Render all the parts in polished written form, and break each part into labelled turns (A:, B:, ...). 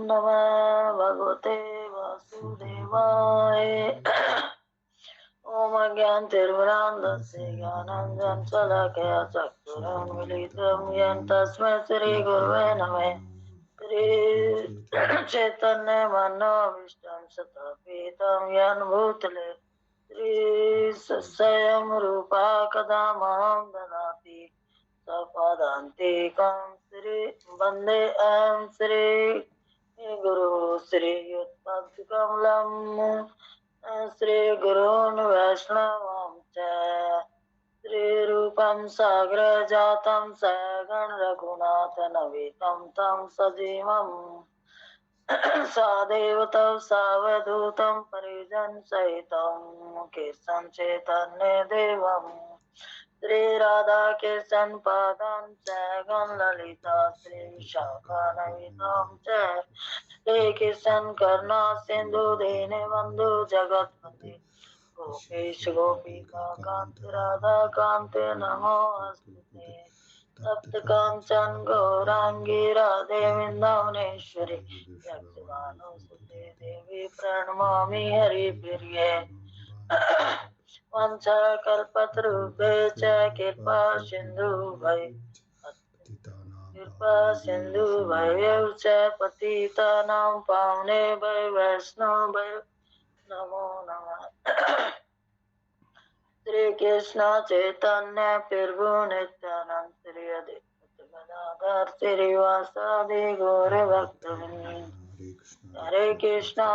A: नमः भगवते वासुदेवाय। ओम अज्ञानतिमिरान्धस्य ज्ञानाञ्जनशलाकया चक्षुरुन्मीलितं येन तस्मै श्रीगुरवे नमः। श्री चैतन्य मनोभीष्टं स्थापितं येन भूतले श्री स्वयं रूपा कदा मां ददाति सपदान्तिकं श्री वन्दे श्री गुरु श्रीयुतपदकमलं श्रीगुरून् वैष्णवं च श्रीरूपं साग्रजातं सगण रघुनाथनवितं तं सजीवम् सादेवतं सावधूतं परिजनसहितं कृष्णं चैतन्यदेवं श्रीराधाकृष्णं पादं सगण ललिता श्रीशाखान्वितं च श्रीकृष्णं करुणा सिन्धु दीनबन्धु जगत्पते गोपेश गोपिका कान्त राधाकान्त नमोऽस्तुते। तप्त कांचन गौरांगी राधे वृंदावनेश्वरी यक्षगानोत्सुते देवी प्रणमामि हरिप्रिये। वंशकल्पतरुभ्यश्च कृपा सिन्धुभ्यैव च पतितानां पावनेभ्यो वैष्णवेभ्यो नमो नमः। श्री कृष्ण चैतन्य प्रभु नित्यानंद श्री अद्वैत गदाधर श्रीवासादि गौर भक्तवृंद। हरे कृष्णा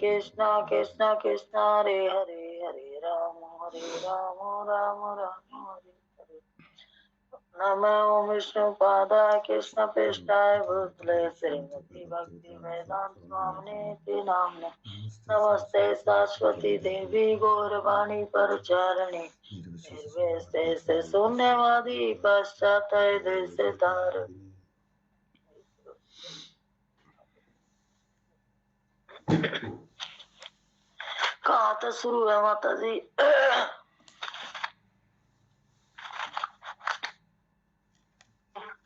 A: कृष्ण कृष्ण हरे हरे हरे राम राम हरे हरे। नमो विष्णुपादाय कृष्ण पृष्ठाय भूतले श्रीमती भक्ति वेदांत स्वामिने नाम्ने नमस्ते सरस्वती देवी गौरवाणी परचारिणी निर्विशेष शून्यवादी पश्चात देश तार। कहाँ तक शुरू है माता जी?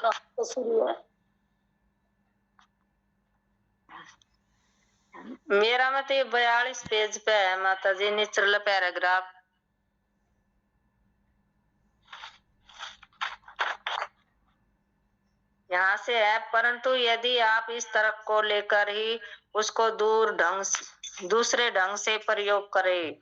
A: कहाँ तक शुरू है?
B: मेरा में तो 42 पेज पे है माता जी, निचला पैराग्राफ। यहाँ से है, परंतु यदि आप इस तर्क को लेकर ही उसको दूसरे ढंग से प्रयोग करें।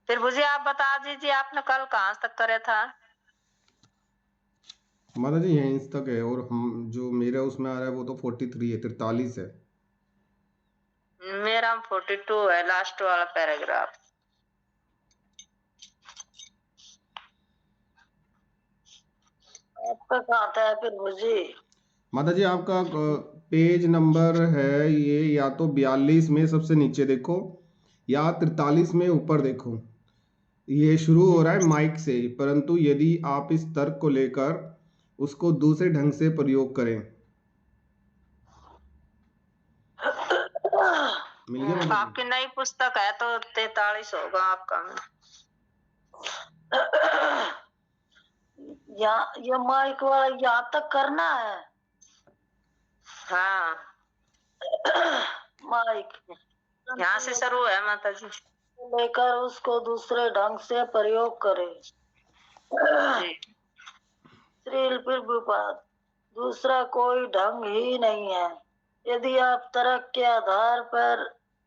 B: फिर मुझे आप बता दीजिए, आपने कल कहाँ तक करे था?
C: माता जी यहीं तक है, और हम जो मेरा उसमें आ रहा है वो तो 43 है, 43 है।
B: मेरा 42 है, लास्ट वाला पैराग्राफ।
A: आपका कहाँ था फिर मुझे?
C: माता जी आपका पेज नंबर है ये, या तो 42 में सबसे नीचे देखो, या 43 में ऊपर देखो। ये शुरू हो रहा है माइक से, परंतु यदि आप इस तर्क को लेकर उसको दूसरे ढंग से प्रयोग करें। मिल गया माता जी?
B: आपकी नई पुस्तक है तो 43 होगा आपका में।
A: ये माइक वाला यहाँ तक करना है।
B: हाँ,
A: माइक
B: यहाँ से शुरू है माता जी।
A: लेकर उसको दूसरे ढंग से प्रयोग करें। श्री प्रभुपाद, दूसरा कोई ढंग ही नहीं है। यदि आप तर्क के आधार पर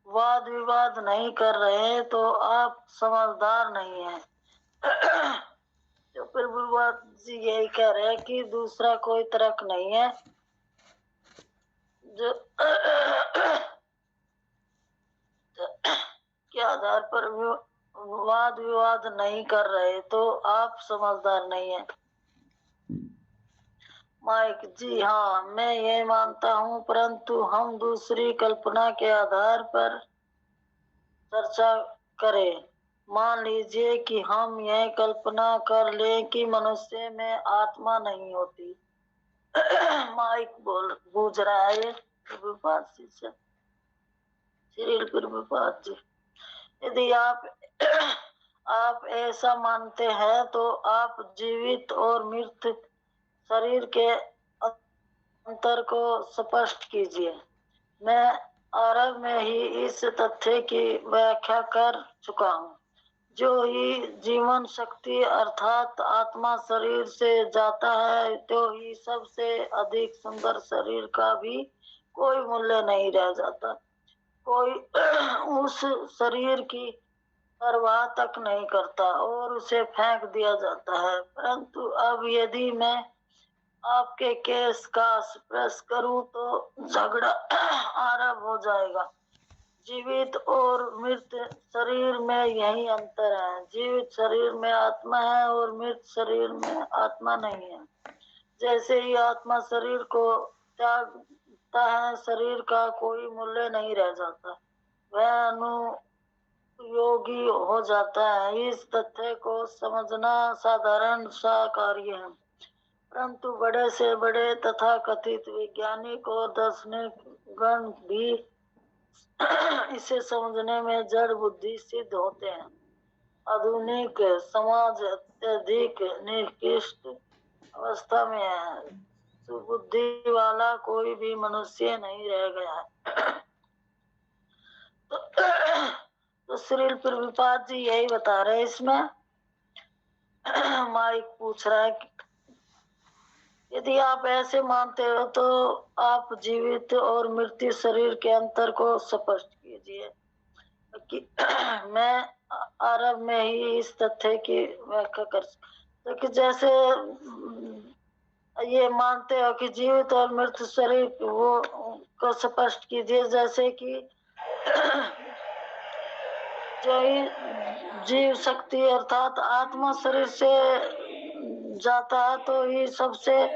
A: वाद विवाद नहीं कर रहे तो आप समझदार नहीं हैं। तो प्रभुपाद जी यही कह रहे हैं कि दूसरा कोई तर्क नहीं है जो के आधार पर वाद विवाद नहीं कर रहे तो आप समझदार नहीं है। माइक जी हाँ, मैं ये मानता हूँ, परंतु हम दूसरी कल्पना के आधार पर चर्चा करें। मान लीजिए कि हम यह कल्पना कर लें कि मनुष्य में आत्मा नहीं होती। माइक बूझ रहा है प्रभुपाद जी से। श्री प्रभुपाद जी, यदि आप आप ऐसा मानते हैं तो आप जीवित और मृत शरीर के अंतर को स्पष्ट कीजिए। मैं आरंभ में ही इस तथ्य की व्याख्या कर चुका हूँ। जो ही जीवन शक्ति अर्थात आत्मा शरीर से जाता है, तो ही सबसे अधिक सुंदर शरीर का भी कोई मूल्य नहीं रह जाता। कोई उस शरीर की परवाह तक नहीं करता और उसे फेंक दिया जाता है। परंतु अब यदि मैं आपके केस का स्पर्श करूं तो झगड़ा आरंभ हो जाएगा। जीवित और मृत शरीर में यही अंतर है। जीवित शरीर में आत्मा है और मृत शरीर में आत्मा नहीं है। जैसे ही आत्मा शरीर को त्यागता है, शरीर का कोई मूल्य नहीं रह जाता, वह अनुयोगी हो जाता है। इस तथ्य को समझना साधारण सा कार्य है, परंतु बड़े से बड़े तथा कथित वैज्ञानिक और दार्शनिक गण भी इसे समझने में जड़ बुद्धि सिद्ध होते हैं। आधुनिक समाज अत्यधिक निकृष्ट अवस्था में है। सुबुद्धि वाला कोई भी मनुष्य नहीं रह गया है। तो श्रील प्रभुपाद जी यही बता रहे हैं इसमें। माइक पूछ रहा है कि यदि आप ऐसे मानते हो तो आप जीवित और मृत्यु शरीर के अंतर को स्पष्ट कीजिए कि मैं आरंभ में ही इस तथ्य की व्याख्या कर तो कि जैसे ये मानते हो कि जीवित और मृत शरीर वो को स्पष्ट कीजिए, जैसे कि जो ही जीव शक्ति अर्थात आत्मा शरीर से जाता है तो ही सबसे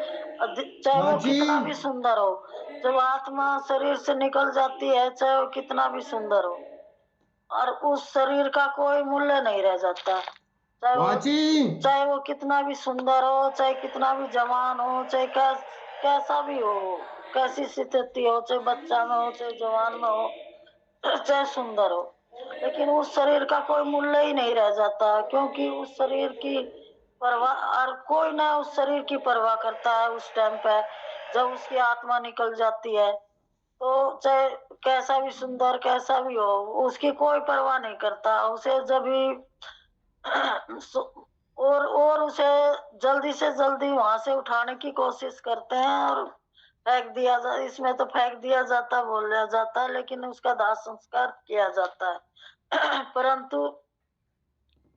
A: अधिक, चाहे वो कितना भी सुंदर हो, जब आत्मा शरीर से निकल जाती है, चाहे वो कितना भी सुंदर हो, और उस शरीर का कोई मूल्य नहीं रह जाता। चाहे वो कितना भी सुंदर हो, चाहे कितना भी जवान हो, चाहे कैसा भी हो, कैसी स्थिति हो, चाहे बच्चा में हो, चाहे जवान में हो, चाहे सुंदर हो, लेकिन उस शरीर का कोई मूल्य ही नहीं रह जाता, क्योंकि उस शरीर की परवाह और कोई ना उस शरीर की परवाह करता है। उस टाइम पे जब उसकी आत्मा निकल जाती है तो चाहे कैसा भी सुंदर कैसा भी हो, उसकी कोई परवाह नहीं करता उसे। जब ही और उसे जल्दी से जल्दी वहां से उठाने की कोशिश करते हैं और फेंक दिया इसमें तो फेंक दिया जाता बोला जाता है, लेकिन उसका दाह संस्कार किया जाता है। परंतु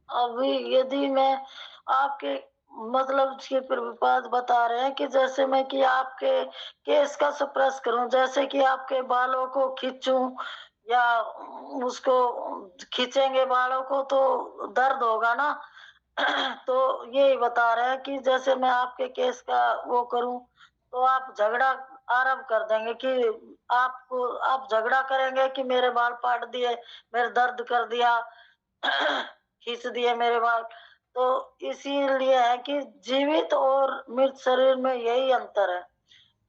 A: अभी यदि मैं आपके मतलब के प्रभुपाद बता रहे हैं कि जैसे मैं कि आपके केस का स्पर्श करूं, जैसे कि आपके बालों को खींचूं या उसको खींचेंगे बालों को तो दर्द होगा ना। तो यही बता रहे हैं कि जैसे मैं आपके केस का वो करूं तो आप झगड़ा आरंभ कर देंगे कि आप झगड़ा करेंगे कि मेरे बाल पाट दिए, मेरे दर्द कर दिया, खींच दिए मेरे बाल। तो इसीलिए है कि जीवित और मृत शरीर में यही अंतर है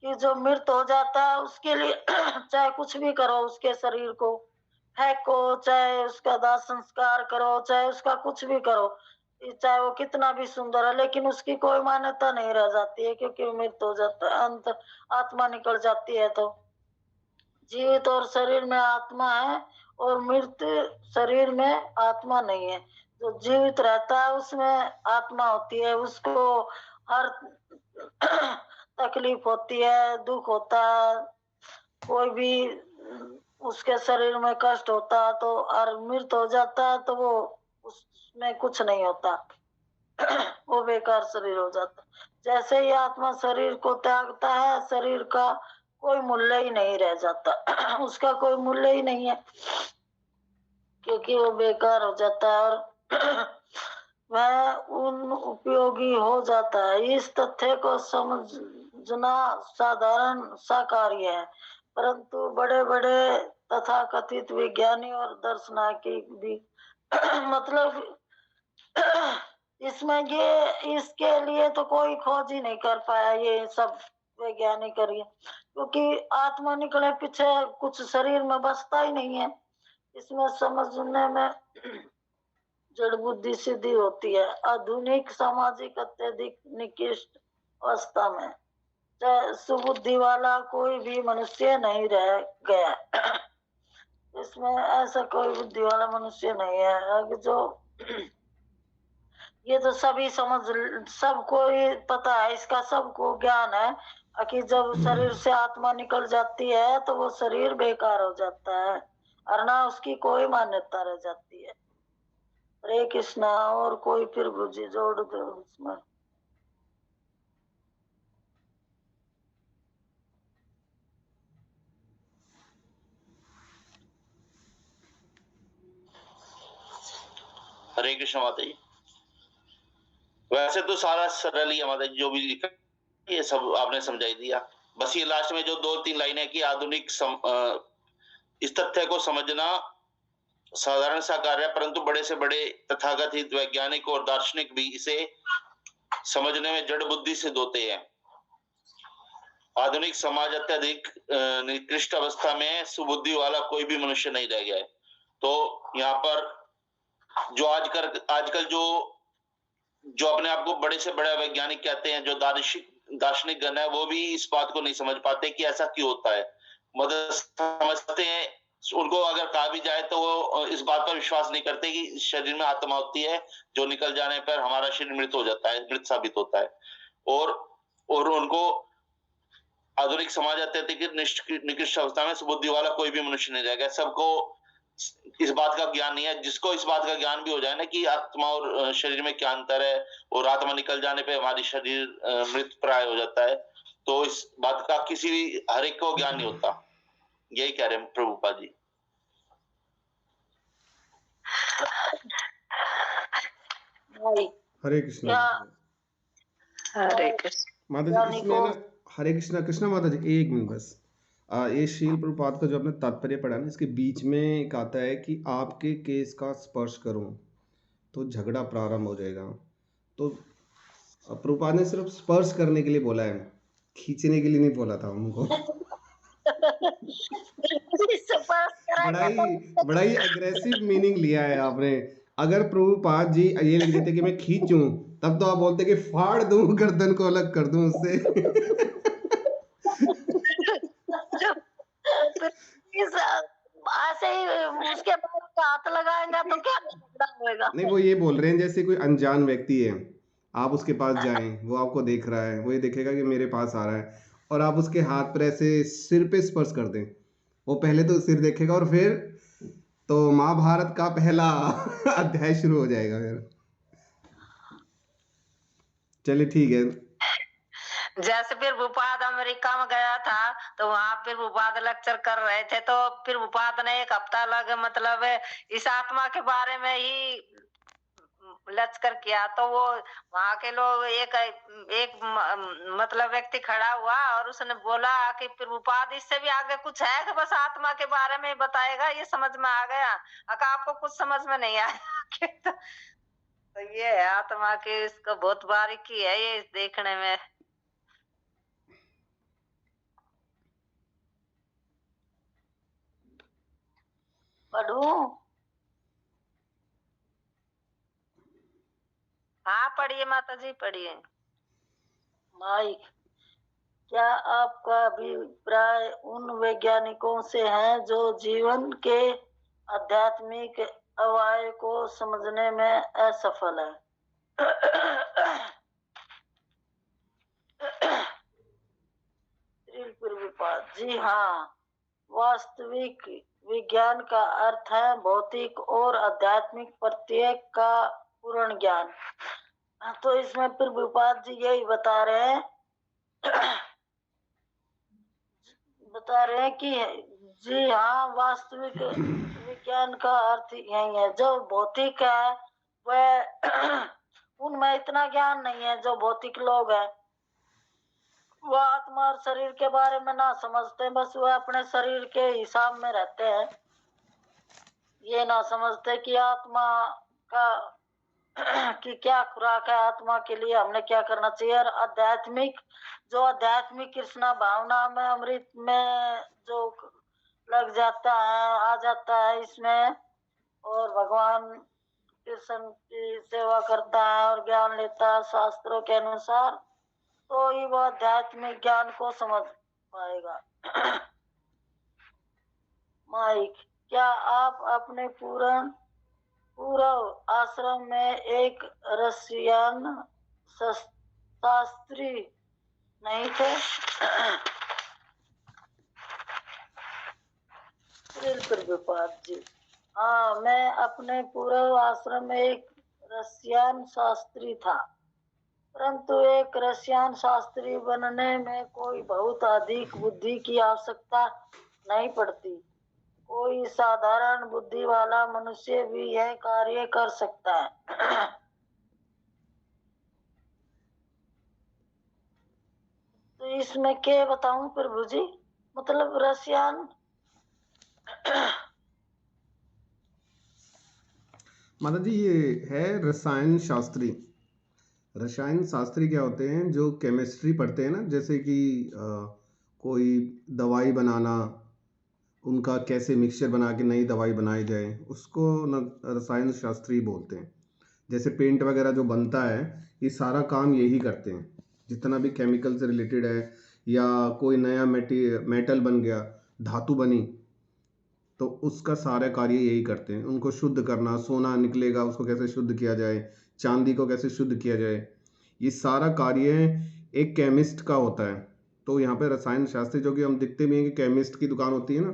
A: कि जो मृत हो जाता है उसके लिए चाहे कुछ भी करो, उसके शरीर को फेंको, चाहे उसका दाह संस्कार करो, चाहे उसका कुछ भी करो, चाहे वो कितना भी सुंदर है, लेकिन उसकी कोई मान्यता नहीं रह जाती है, क्योंकि मृत हो जाता है, अंत आत्मा निकल जाती है। तो जीवित और शरीर में आत्मा है और मृत शरीर में आत्मा नहीं है। जो जीवित रहता है उसमें आत्मा होती है, उसको हर तकलीफ होती है, दुख होता है, कोई भी उसके शरीर में कष्ट होता है, तो और मृत हो जाता है तो वो उसमें कुछ नहीं होता। वो बेकार शरीर हो जाता। जैसे ही आत्मा शरीर को त्यागता है, शरीर का कोई मूल्य ही नहीं रह जाता। उसका कोई मूल्य ही नहीं है, क्योंकि वो बेकार हो जाता है और वह उन उपयोगी हो जाता है। इस तथ्य को समझना साधारण सा कार्य है, परंतु बड़े बड़े तथा कथित विज्ञानी और दर्शनाकी भी मतलब इसमें ये इसके लिए तो कोई खोज ही नहीं कर पाया, ये सब वैज्ञानिक करिए, क्योंकि आत्मा निकले पीछे कुछ शरीर में बसता ही नहीं है। इसमें समझने में जड़ बुद्धि सिद्धि होती है। आधुनिक सामाजिक अत्यधिक निकृष्ट अवस्था में सुबुद्धि वाला कोई भी मनुष्य नहीं रह गया। इसमें ऐसा कोई बुद्धि वाला मनुष्य नहीं है जो ये तो सभी सबको ही पता है, इसका सबको ज्ञान है कि जब शरीर से आत्मा निकल जाती है तो वो शरीर बेकार हो जाता है और ना उसकी कोई मान्यता रह जाती है। हरे कृष्णा। और कोई फिर बुझी जोड़ दो उसमें।
D: हरे कृष्ण माता जी। वैसे तो सारा सरल ही है माता जी, जो भी लिखा ये सब आपने समझाई दिया। बस ये लास्ट में जो 2-3 लाइनें की आधुनिक इस तथ्य को समझना साधारण सा कार्य है, परंतु बड़े से बड़े तथाकथित वैज्ञानिक और दार्शनिक भी इसे समझने में जड़ बुद्धि से होते हैं। आधुनिक समाज अत्यधिक निकृष्ट अवस्था में सुबुद्धि वाला कोई भी मनुष्य नहीं रह गया है। तो यहाँ पर जो आजकल जो अपने आप को बड़े से बड़ा वैज्ञानिक कहते हैं, जो दार्शनिक गण है, वो भी इस बात को नहीं समझ पाते कि ऐसा क्यों होता है। मतलब समझते हैं, उनको अगर कहा भी जाए तो वो इस बात पर विश्वास नहीं करते कि शरीर में आत्मा होती है, जो निकल जाने पर हमारा शरीर मृत हो जाता है, मृत साबित होता है। और उनको आधुनिक समाज अत्यधिक निकृष्ट अवस्था में सुबुद्धि वाला कोई भी मनुष्य नहीं रह गया। सबको इस बात का ज्ञान नहीं है। जिसको इस बात का ज्ञान भी हो जाए ना कि आत्मा और शरीर में क्या अंतर है, और आत्मा निकल जाने पे हमारी शरीर मृत प्राय हो जाता है, तो इस बात का किसी भी हर एक को ज्ञान नहीं होता। यही कह रहे हैं प्रभुपाद जी।
C: हरे कृष्णा।
B: हरे कृष्ण
C: माता जी इसमें ना, हरे कृष्णा कृष्णा माता जी एक मिनट बस। ये शील प्रभुपाद का जो आपने तात्पर्य पढ़ा ना, इसके बीच में एक आता है कि आपके केस का स्पर्श करूं तो झगड़ा प्रारंभ हो जाएगा। तो प्रभुपाद ने सिर्फ स्पर्श करने के लिए बोला है, खींचने के लिए नहीं बोला था उनको। बड़ा ही अग्रेसिव मीनिंग लिया है आपने। अगर प्रभुपाद जी ये लिख देते कि मैं खींचूं, तब तो आप बोलते कि फाड़ दूं, गर्दन को अलग कर दूं उससे।
A: ऐसे ही उसके बाद हाथ लगाएंगा तो क्या होगा?
C: नहीं, वो ये बोल रहे हैं जैसे कोई अनजान व्यक्ति है, आप उसके पास जाएं, वो आपको देख रहा है, वो ये देखेगा कि मेरे पास आ रहा है, और आप उसके हाथ पर ऐसे सिर पे स्पर्श कर दें, वो पहले तो सिर देखेगा और फिर तो महाभारत का पहला अध्याय शुरू हो जाएगा फिर। चलिए ठीक है।
B: जैसे फिर भूपाद अमेरिका में गया था, तो वहां फिर भूपाद लेक्चर कर रहे थे, तो फिर भूपाद ने 1 हफ्ता लग मतलब इस आत्मा के बारे में ही लेक्चर किया। तो वो वहां के लोग एक मतलब व्यक्ति खड़ा हुआ और उसने बोला कि प्रभुपाद इससे भी आगे कुछ है कि बस आत्मा के बारे में ही बताएगा, ये समझ में आ गया? अगर आपको कुछ समझ में नहीं आया तो ये है आत्मा की, इसको बहुत बारीकी है ये देखने में।
A: पढ़ूं?
B: हाँ पढ़िए माता जी, पढ़िए।
A: माइक, क्या आपका अभिप्राय उन वैज्ञानिकों से है जो जीवन के आध्यात्मिक अवयव को समझने में असफल है? जी हाँ, वास्तविक विज्ञान का अर्थ है भौतिक और आध्यात्मिक प्रत्येक का पूर्ण ज्ञान। तो इसमें प्रभुपाद जी यही बता रहे हैं कि जी हाँ, वास्तविक विज्ञान का अर्थ यही है। जो भौतिक है वह उनमें इतना ज्ञान नहीं है। जो भौतिक लोग हैं वह आत्मा और शरीर के बारे में ना समझते, बस वह अपने शरीर के हिसाब में रहते हैं। ये ना समझते कि आत्मा का कि क्या खुराक है, आत्मा के लिए हमने क्या करना चाहिए। और आध्यात्मिक कृष्णा भावना में, अमृत में जो लग जाता है, आ जाता है इसमें, और भगवान कृष्ण की सेवा करता है और ज्ञान लेता है शास्त्रों के अनुसार, तो ही वह आध्यात्मिक ज्ञान को समझ पाएगा। माइक, क्या आप अपने पूर्व आश्रम में एक रशियन शास्त्री नहीं थे? प्रभुपाद जी, हाँ, मैं अपने पूर्व आश्रम में एक रशियन शास्त्री था, परंतु एक रशियन शास्त्री बनने में कोई बहुत अधिक बुद्धि की आवश्यकता नहीं पड़ती। कोई साधारण बुद्धि वाला मनुष्य भी यह कार्य कर सकता है। तो इसमें क्या बताऊं प्रभु जी? मतलब रशियन
C: माता जी, ये है रसायन शास्त्री। रसायन शास्त्री क्या होते हैं? जो केमिस्ट्री पढ़ते हैं ना, जैसे कि कोई दवाई बनाना, उनका कैसे मिक्सचर बना के नई दवाई बनाई जाए, उसको रसायन शास्त्री बोलते हैं। जैसे पेंट वगैरह जो बनता है, ये सारा काम यही करते हैं। जितना भी केमिकल से रिलेटेड है, या कोई नया मेटल बन गया, धातु बनी, तो उसका सारा कार्य यही करते हैं। उनको शुद्ध करना, सोना निकलेगा उसको कैसे शुद्ध किया जाए, चांदी को कैसे शुद्ध किया जाए, ये सारा कार्य एक केमिस्ट का होता है। तो यहाँ पे रसायन शास्त्री, जो कि हम दिखते भी हैं कि केमिस्ट की दुकान होती है ना,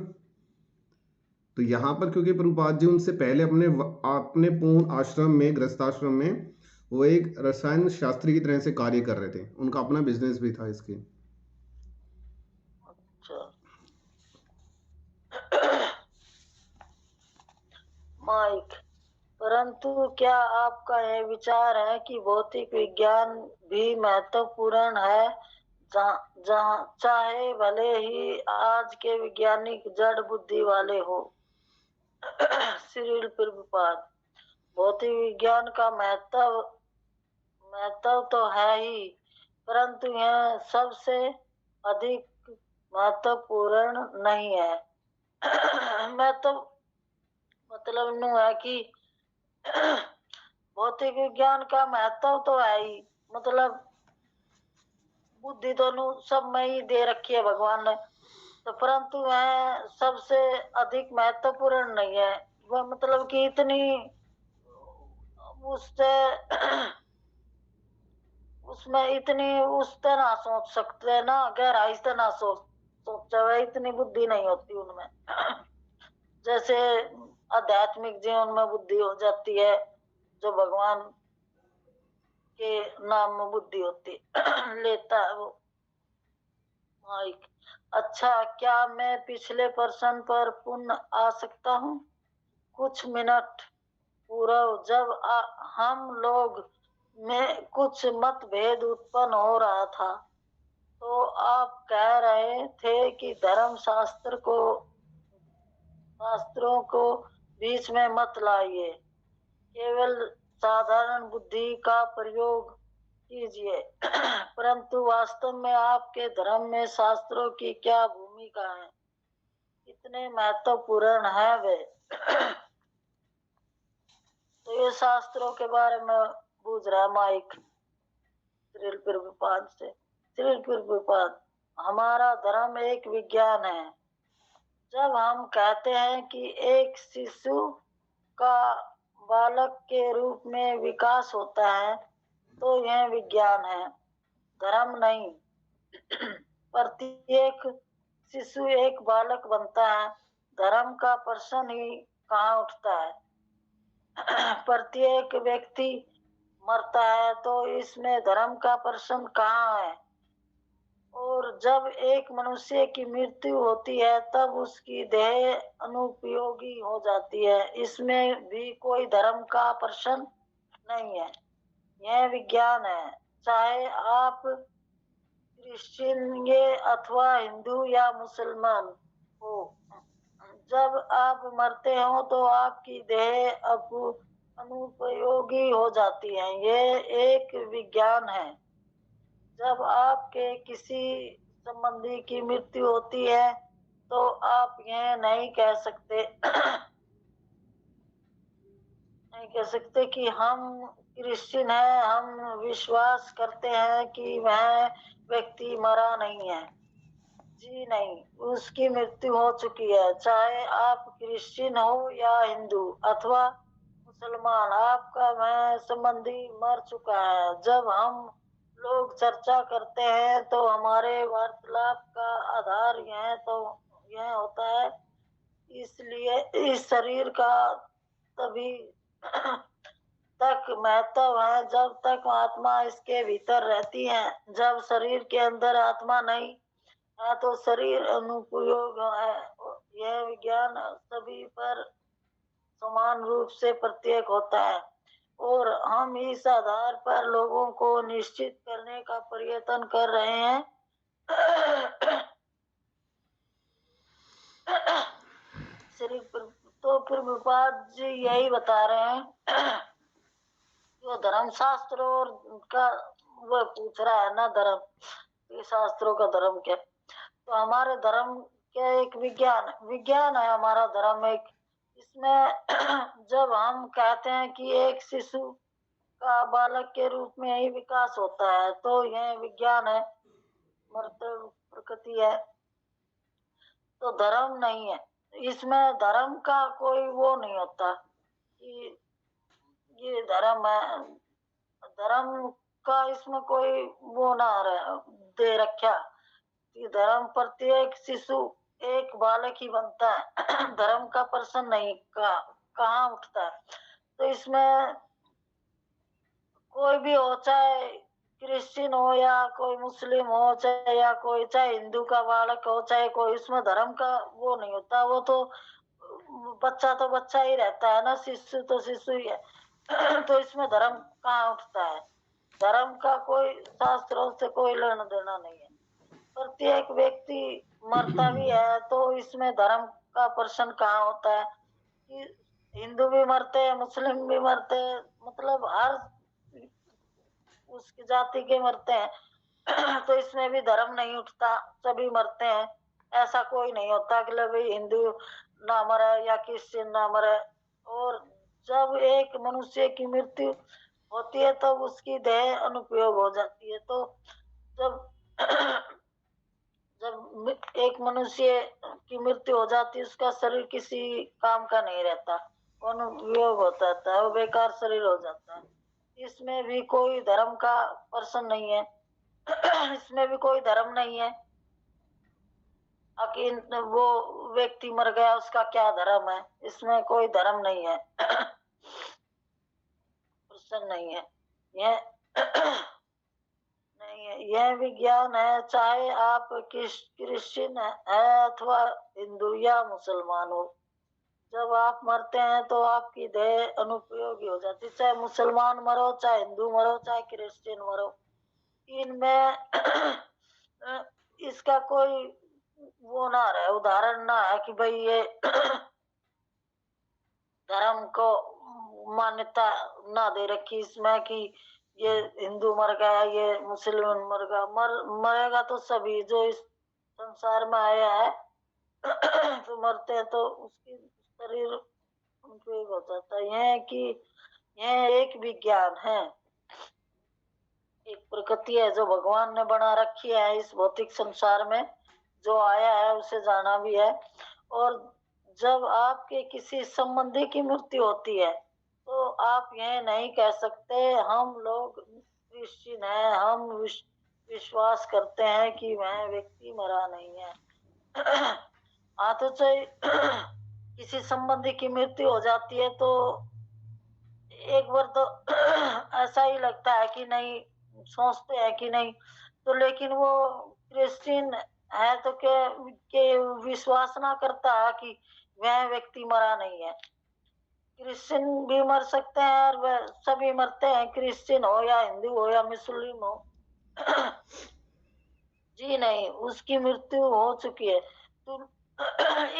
C: तो यहाँ पर क्योंकि प्रभुपाद जी उनसे पहले अपने पूर्ण आश्रम में, गृहस्थाश्रम में, वो एक रसायन शास्त्री की तरह से कार्य कर रहे थे। उनका अपना बिजनेस भी था इसके।
A: माइक, परंतु क्या आपका यह विचार है कि भौतिक विज्ञान भी महत्वपूर्ण है, चाहे भले ही आज के वैज्ञानिक जड़ बुद्धि वाले हो? श्रील प्रभुपाद, भौतिक विज्ञान का महत्व तो है ही, परंतु यह सबसे अधिक महत्वपूर्ण नहीं है। मतलब नु है कि भौतिक विज्ञान का महत्व तो है ही, मतलब बुद्धि तो सब में ही दे रखी है भगवान ने, तो परंतु वह सबसे अधिक महत्वपूर्ण नहीं है। वह मतलब कि इतनी उससे उसमें इतनी उससे ना सोच सकते ना, गहराई से ना सोचा हुआ, इतनी बुद्धि नहीं होती उनमें। जैसे आध्यात्मिक जीवन में बुद्धि हो जाती है, जो भगवान के नाम में बुद्धि होती लेता है वो। माइक, अच्छा, क्या मैं पिछले प्रश्न पर पुनः आ सकता हूँ? कुछ मिनट पूर्व जब हम लोग में कुछ मतभेद उत्पन्न हो रहा था, तो आप कह रहे थे कि शास्त्रों को बीच में मत लाइए, केवल साधारण बुद्धि का प्रयोग कीजिए। परंतु वास्तव में आपके धर्म में शास्त्रों की क्या भूमिका है? कितने महत्वपूर्ण है वे? तो ये शास्त्रों के बारे में पूछ रहा है माइक श्रील प्रभुपाद से। श्रील प्रभुपाद, हमारा धर्म एक विज्ञान है। जब हम कहते हैं कि एक शिशु का बालक के रूप में विकास होता है, तो यह विज्ञान है, धर्म नहीं। प्रत्येक शिशु एक बालक बनता है, धर्म का प्रश्न ही कहाँ उठता है? प्रत्येक व्यक्ति मरता है, तो इसमें धर्म का प्रश्न कहाँ है? और जब एक मनुष्य की मृत्यु होती है, तब उसकी देह अनुपयोगी हो जाती है, इसमें भी कोई धर्म का प्रश्न नहीं है, यह विज्ञान है। चाहे आप क्रिश्चियन अथवा हिंदू या मुसलमान हो, जब आप मरते हो तो आपकी देह अनुपयोगी हो जाती है, ये एक विज्ञान है। जब आपके किसी संबंधी की मृत्यु होती है, तो आप यह नहीं कह सकते नहीं कह सकते कि हम क्रिश्चियन है, हम विश्वास करते हैं कि वह व्यक्ति मरा नहीं है। जी नहीं, उसकी मृत्यु हो चुकी है। चाहे आप क्रिश्चियन हो या हिंदू अथवा मुसलमान, आपका वह संबंधी मर चुका है। जब हम लोग चर्चा करते हैं तो हमारे वार्तालाप का आधार यह होता है। इसलिए इस शरीर का तभी तक महत्व है जब तक आत्मा इसके भीतर रहती है। जब शरीर के अंदर आत्मा नहीं है तो शरीर अनुपयोग है। यह विज्ञान सभी पर समान रूप से प्रत्येक होता है और हम इस आधार पर लोगों को निश्चित करने का प्रयत्न कर रहे हैं। श्री तो फिर विपाद जी यही बता रहे हैं जो धर्मशास्त्र और का वह पूछ रहा है ना, धर्म, ये शास्त्रों का धर्म क्या। तो हमारे धर्म क्या एक विज्ञान है हमारा धर्म एक। इसमें जब हम कहते हैं कि एक शिशु का बालक के रूप में ही विकास होता है तो यह विज्ञान है, मर्तव प्रकृति है, तो धर्म नहीं है। इसमें धर्म का कोई वो नहीं होता कि ये धर्म है, धर्म का इसमें कोई वो ना दे रखा कि धर्म प्रत्येक शिशु एक बालक ही बनता है। धर्म का प्रश्न नहीं कहाँ उठता है। तो इसमें कोई भी हो, चाहे क्रिश्चियन हो या कोई मुस्लिम हो, चाहे हिंदू का बालक हो, चाहे कोई, इसमें धर्म का वो नहीं होता। वो तो बच्चा ही रहता है ना, शिशु तो शिशु ही है। तो इसमें धर्म कहाँ उठता है। धर्म का कोई शास्त्रों से कोई लेना देना नहीं है। प्रत्येक व्यक्ति मरता भी है तो इसमें धर्म का प्रश्न कहाँ होता है कि हिंदू भी मरते हैं, मुस्लिम भी मरते हैं, मतलब हर उसकी जाति के मरते हैं। तो इसमें भी धर्म नहीं उठता, सभी मरते हैं। ऐसा कोई नहीं होता कि भाई हिंदू ना मरे या क्रिश्चियन ना मरे। और जब एक मनुष्य की मृत्यु होती है तब उसकी देह अनुपयोग हो जाती है। तो जब जब एक मनुष्य की मृत्यु हो जाती है उसका शरीर किसी काम का नहीं रहता, अनुपयोग होता है, वो बेकार शरीर हो जाता है। इसमें भी कोई धर्म का प्रश्न नहीं है। इसमें भी कोई धर्म नहीं है। वो व्यक्ति मर गया उसका क्या धर्म है, इसमें कोई धर्म नहीं है। प्रश्न नहीं है यह। नहीं है, यह विज्ञान है। चाहे आप क्रिश्चियन है अथवा हिंदू या मुसलमान हो, जब आप मरते हैं तो आपकी देह अनुपयोगी हो जाती। चाहे मुसलमान मरो, चाहे हिंदू मरो, चाहे क्रिश्चियन मरो, इनमें इसका कोई वो ना रहे, उदाहरण ना है कि भाई ये धर्म को मान्यता ना दे रखी इसमें कि ये हिंदू मर गया, ये मुसलमान मर गया। मरेगा तो सभी जो इस संसार में आया है। तो मरते हैं तो उसकी शरीर उपयोग हो जाता है। यह कि यह एक विज्ञान है, एक प्रकृति है जो भगवान ने बना रखी है इस भौतिक संसार में। जो आया है उसे जाना भी है। और जब आपके किसी संबंधी की मृत्यु होती है तो आप यह नहीं कह सकते हम लोग क्रिश्चियन हैं, हम विश्वास करते हैं कि वह व्यक्ति मरा नहीं है। हाँ, तो चाहे किसी संबंधी की मृत्यु हो जाती है तो एक बार तो ऐसा ही लगता है कि नहीं, सोचते हैं कि नहीं, तो लेकिन वो क्रिश्चियन है तो के विश्वास ना करता है कि वह व्यक्ति मरा नहीं है। क्रिश्चियन भी मर सकते हैं और वह सभी मरते हैं, क्रिश्चियन हो या हिंदू हो या मुस्लिम हो। जी नहीं, उसकी मृत्यु हो चुकी है। तो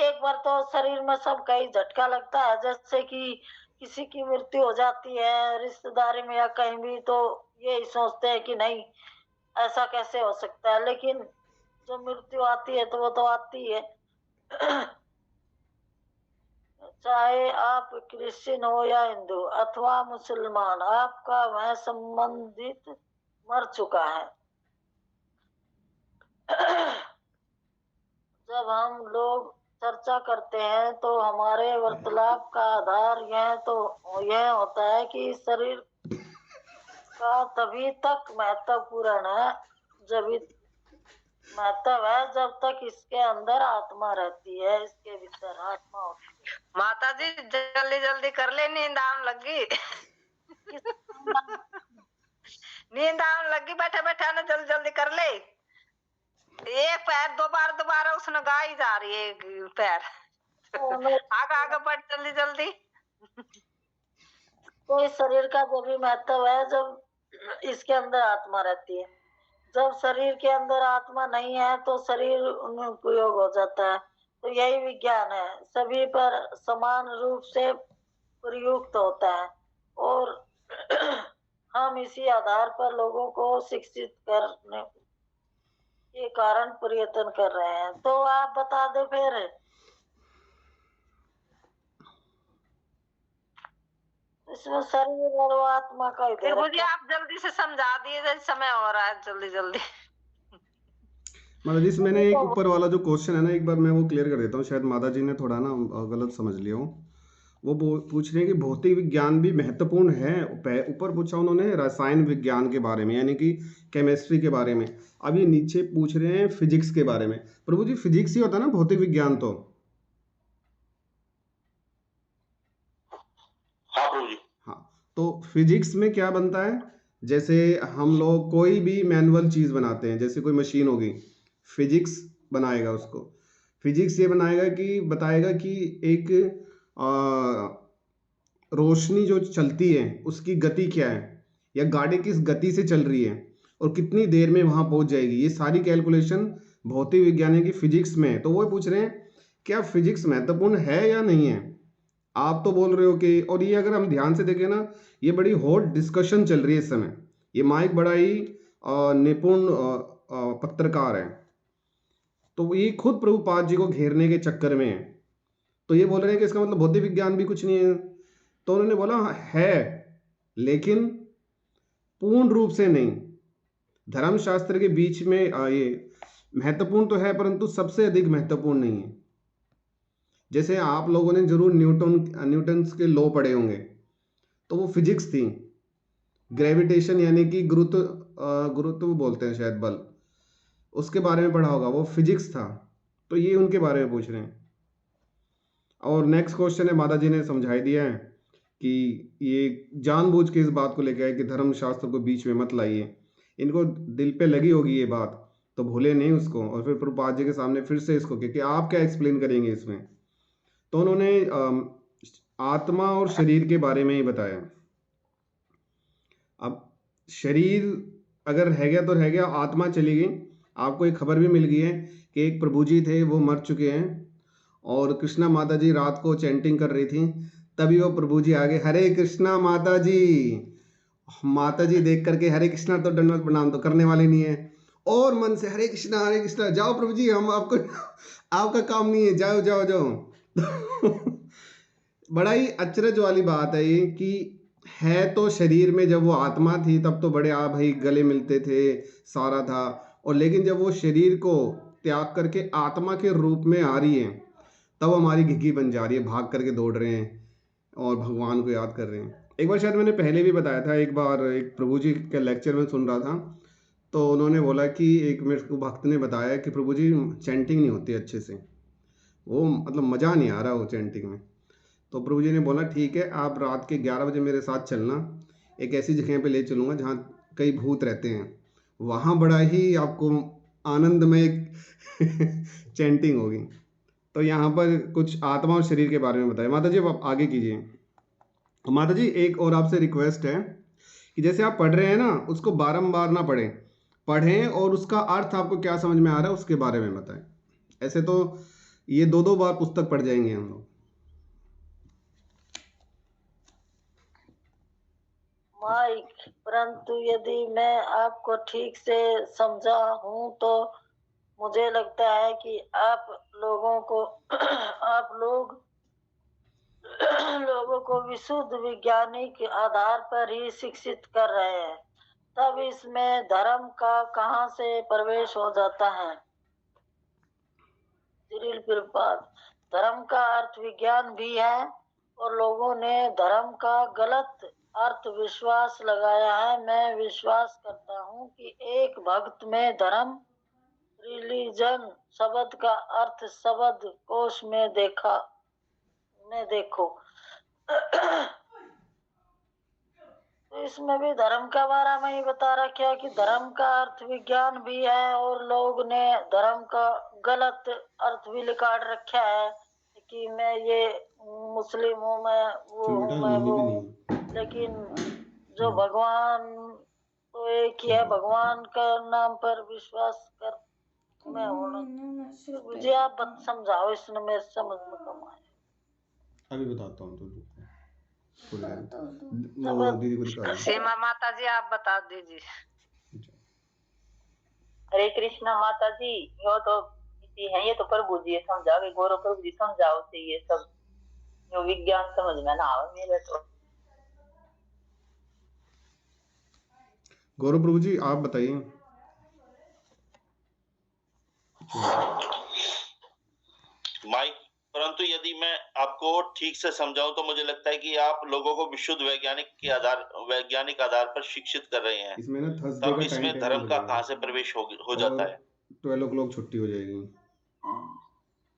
A: एक बार तो शरीर में सब कहीं झटका लगता है, जैसे कि किसी की मृत्यु हो जाती है रिश्तेदारी में या कहीं भी, तो यही सोचते हैं कि नहीं ऐसा कैसे हो सकता है। लेकिन जब मृत्यु आती है तो वो तो आती है। चाहे आप क्रिश्चियन हो या हिंदू अथवा मुसलमान, आपका वह संबंधित मर चुका है। जब हम लोग चर्चा करते हैं तो हमारे वार्तालाप का आधार यह होता है कि शरीर का तभी तक महत्वपूर्ण है जब तक इसके अंदर आत्मा रहती है, इसके भीतर आत्मा होती है।
B: माता जी जल्दी जल्दी कर ले, नींद आने लगी। नींद आने लगी, बैठे बैठे ना जल्दी जल्दी कर ले। एक पैर दोबारा उसने गाई जा रही है पैर। आगे आगे बढ़ जल्दी जल्दी।
A: कोई शरीर का जो भी महत्व है जब इसके अंदर आत्मा रहती है। जब शरीर के अंदर आत्मा नहीं है तो शरीर अनुपयोग हो जाता है। तो यही विज्ञान है, सभी पर समान रूप से प्रयुक्त होता है और हम इसी आधार पर लोगों को शिक्षित करने के कारण प्रयत्न कर रहे हैं। तो आप बता दो फिर। इसमें शरीर और आत्मा का
B: फिर मुझे आप जल्दी से समझा दिए, समय हो रहा है, जल्दी जल्दी।
C: माता जी मैंने एक ऊपर वाला जो क्वेश्चन है ना, एक बार मैं वो क्लियर कर देता हूँ, शायद माता जी ने थोड़ा ना गलत समझ लिया हो। वो पूछ रहे हैं कि भौतिक विज्ञान भी महत्वपूर्ण है। ऊपर पूछा उन्होंने रसायन विज्ञान के बारे में, यानी कि केमिस्ट्री के बारे में। अभी नीचे पूछ रहे हैं फिजिक्स के बारे में। प्रभु जी फिजिक्स ही होता है ना भौतिक विज्ञान? तो
D: हाँ प्रभु जी।
C: हाँ, तो फिजिक्स में क्या बनता है? जैसे हम लोग कोई भी मैनुअल चीज बनाते हैं, जैसे कोई मशीन होगी, फिजिक्स बनाएगा उसको। फिजिक्स ये बनाएगा कि बताएगा कि एक रोशनी जो चलती है उसकी गति क्या है, या गाड़ी किस गति से चल रही है और कितनी देर में वहां पहुंच जाएगी। ये सारी कैलकुलेशन भौतिक विज्ञान की फिजिक्स में है। तो वो पूछ रहे हैं क्या फिजिक्स महत्वपूर्ण है या नहीं है? आप तो बोल रहे हो कि, और ये अगर हम ध्यान से देखें ना, ये बड़ी हॉट डिस्कशन चल रही है इस समय। ये माइक बड़ा ही निपुण पत्रकार है, तो ये खुद प्रभुपाद जी को घेरने के चक्कर में है। तो ये बोल रहे हैं कि इसका मतलब भौतिक विज्ञान भी कुछ नहीं है। तो उन्होंने बोला है, लेकिन पूर्ण रूप से नहीं। धर्मशास्त्र के बीच में ये महत्वपूर्ण तो है, परंतु सबसे अधिक महत्वपूर्ण नहीं है। जैसे आप लोगों ने जरूर न्यूटन्स के लॉ पढ़े होंगे, तो वो फिजिक्स थी। ग्रेविटेशन यानी कि गुरुत्व बोलते हैं शायद, बल, उसके बारे में पढ़ा होगा, वो फिजिक्स था। तो ये उनके बारे में पूछ रहे हैं। और नेक्स्ट क्वेश्चन है, माता जी ने समझाई दिया है कि ये जानबूझ के इस बात को लेकर आए कि धर्मशास्त्र को बीच में मत लाइए। इनको दिल पे लगी होगी ये बात, तो भूले नहीं उसको। और फिर प्रभुपाद जी के सामने फिर से इसको कि आप क्या एक्सप्लेन करेंगे इसमें। तो उन्होंने आत्मा और शरीर के बारे में ही बताया। अब शरीर अगर है गया तो रह गया, आत्मा चली गई। आपको एक खबर भी मिल गई है कि एक प्रभु जी थे, वो मर चुके हैं, और कृष्णा माता जी रात को चैंटिंग कर रही थी, तभी वो प्रभु जी आगे, हरे कृष्णा माता जी। माता जी देख करके, हरे कृष्णा तो दंडवत प्रणाम तो करने वाले नहीं है, और मन से हरे कृष्णा, जाओ प्रभु जी, हम आपको आपका काम नहीं है, जाओ जाओ जाओ। बड़ा ही अचरज वाली बात है ये कि है तो शरीर में, जब वो आत्मा थी तब तो बड़े भाई गले मिलते थे, सारा था। और लेकिन जब वो शरीर को त्याग करके आत्मा के रूप में आ रही है, तब हमारी घिघी बन जा रही है, भाग करके दौड़ रहे हैं और भगवान को याद कर रहे हैं। एक बार शायद मैंने पहले भी बताया था, एक बार एक प्रभु जी के लेक्चर में सुन रहा था, तो उन्होंने बोला कि एक मेरे को भक्त ने बताया कि प्रभु जी चैंटिंग नहीं होती अच्छे से, वो मतलब मज़ा नहीं आ रहा वो चैंटिंग में। तो प्रभु जी ने बोला ठीक है, आप रात के 11 बजे मेरे साथ चलना, एक ऐसी जगह पे ले चलूँगा जहाँ कई भूत रहते हैं, वहाँ बड़ा ही आपको आनंदमय चैंटिंग होगी। तो यहाँ पर कुछ आत्मा और शरीर के बारे में बताया। माता जी अब आप आगे कीजिए। माता जी एक और आपसे रिक्वेस्ट है कि जैसे आप पढ़ रहे हैं ना, उसको बारंबार ना पढ़ें और उसका अर्थ आपको क्या समझ में आ रहा है उसके बारे में बताएं। ऐसे तो ये 2-2 बार पुस्तक पढ़ जाएंगे हम लोग।
A: माइक, परंतु यदि मैं आपको ठीक से समझा हूं तो मुझे लगता है कि आप लोग लोगों को विशुद्ध वैज्ञानिक आधार पर ही शिक्षित कर रहे हैं, तब इसमें धर्म का कहाँ से प्रवेश हो जाता है? सिरिल प्रभुपाद, धर्म का अर्थ विज्ञान भी है और लोगों ने धर्म का गलत अर्थ विश्वास लगाया है। मैं विश्वास करता हूँ कि एक भक्त में धर्म रिलीजन शब्द का अर्थ शब्द कोश में देखो। तो इसमें भी धर्म का बारे में ही बता रखा है कि धर्म का अर्थ विज्ञान भी है और लोग ने धर्म का गलत अर्थ भी निकाल रखा है कि मैं ये मुस्लिम हूँ, मैं वो
C: चलो
A: हूँ,
C: बेटा,
A: मैं
C: हिंदी
A: वो
C: भी
A: हूँ।
C: नहीं।
A: लेकिन जो भगवान तो एक ही है, भगवान का नाम पर विश्वास कर मैं होना। मुझे आप समझाओ, इसने मेरे समझ में कम आया।
C: अभी बताता हूँ तो थोड़ी देर वो दीदी को दिखा दो।
B: सीमा माता जी आप बता दीजिए।
E: हरे कृष्णा माता जी, यो तो इसी है, ये तो प्रभु जी समझाओगे, गौरव प्रभु जी समझाओ से ये सब जो विज्ञान समझ में ना आवे मेरे तो।
C: गौरव प्रभु जी आप बताइए।
D: माइक, परंतु यदि मैं आपको ठीक से समझाऊं तो मुझे लगता है कि आप लोगों को विशुद्ध वैज्ञानिक आधार पर शिक्षित कर रहे हैं।
C: इसमें ना थर्सडे
D: तब
C: का
D: इसमें
C: टाइम
D: धर्म का कहाँ से प्रवेश हो जाता है?
C: 12 o'clock छुट्टी हो जाएगी।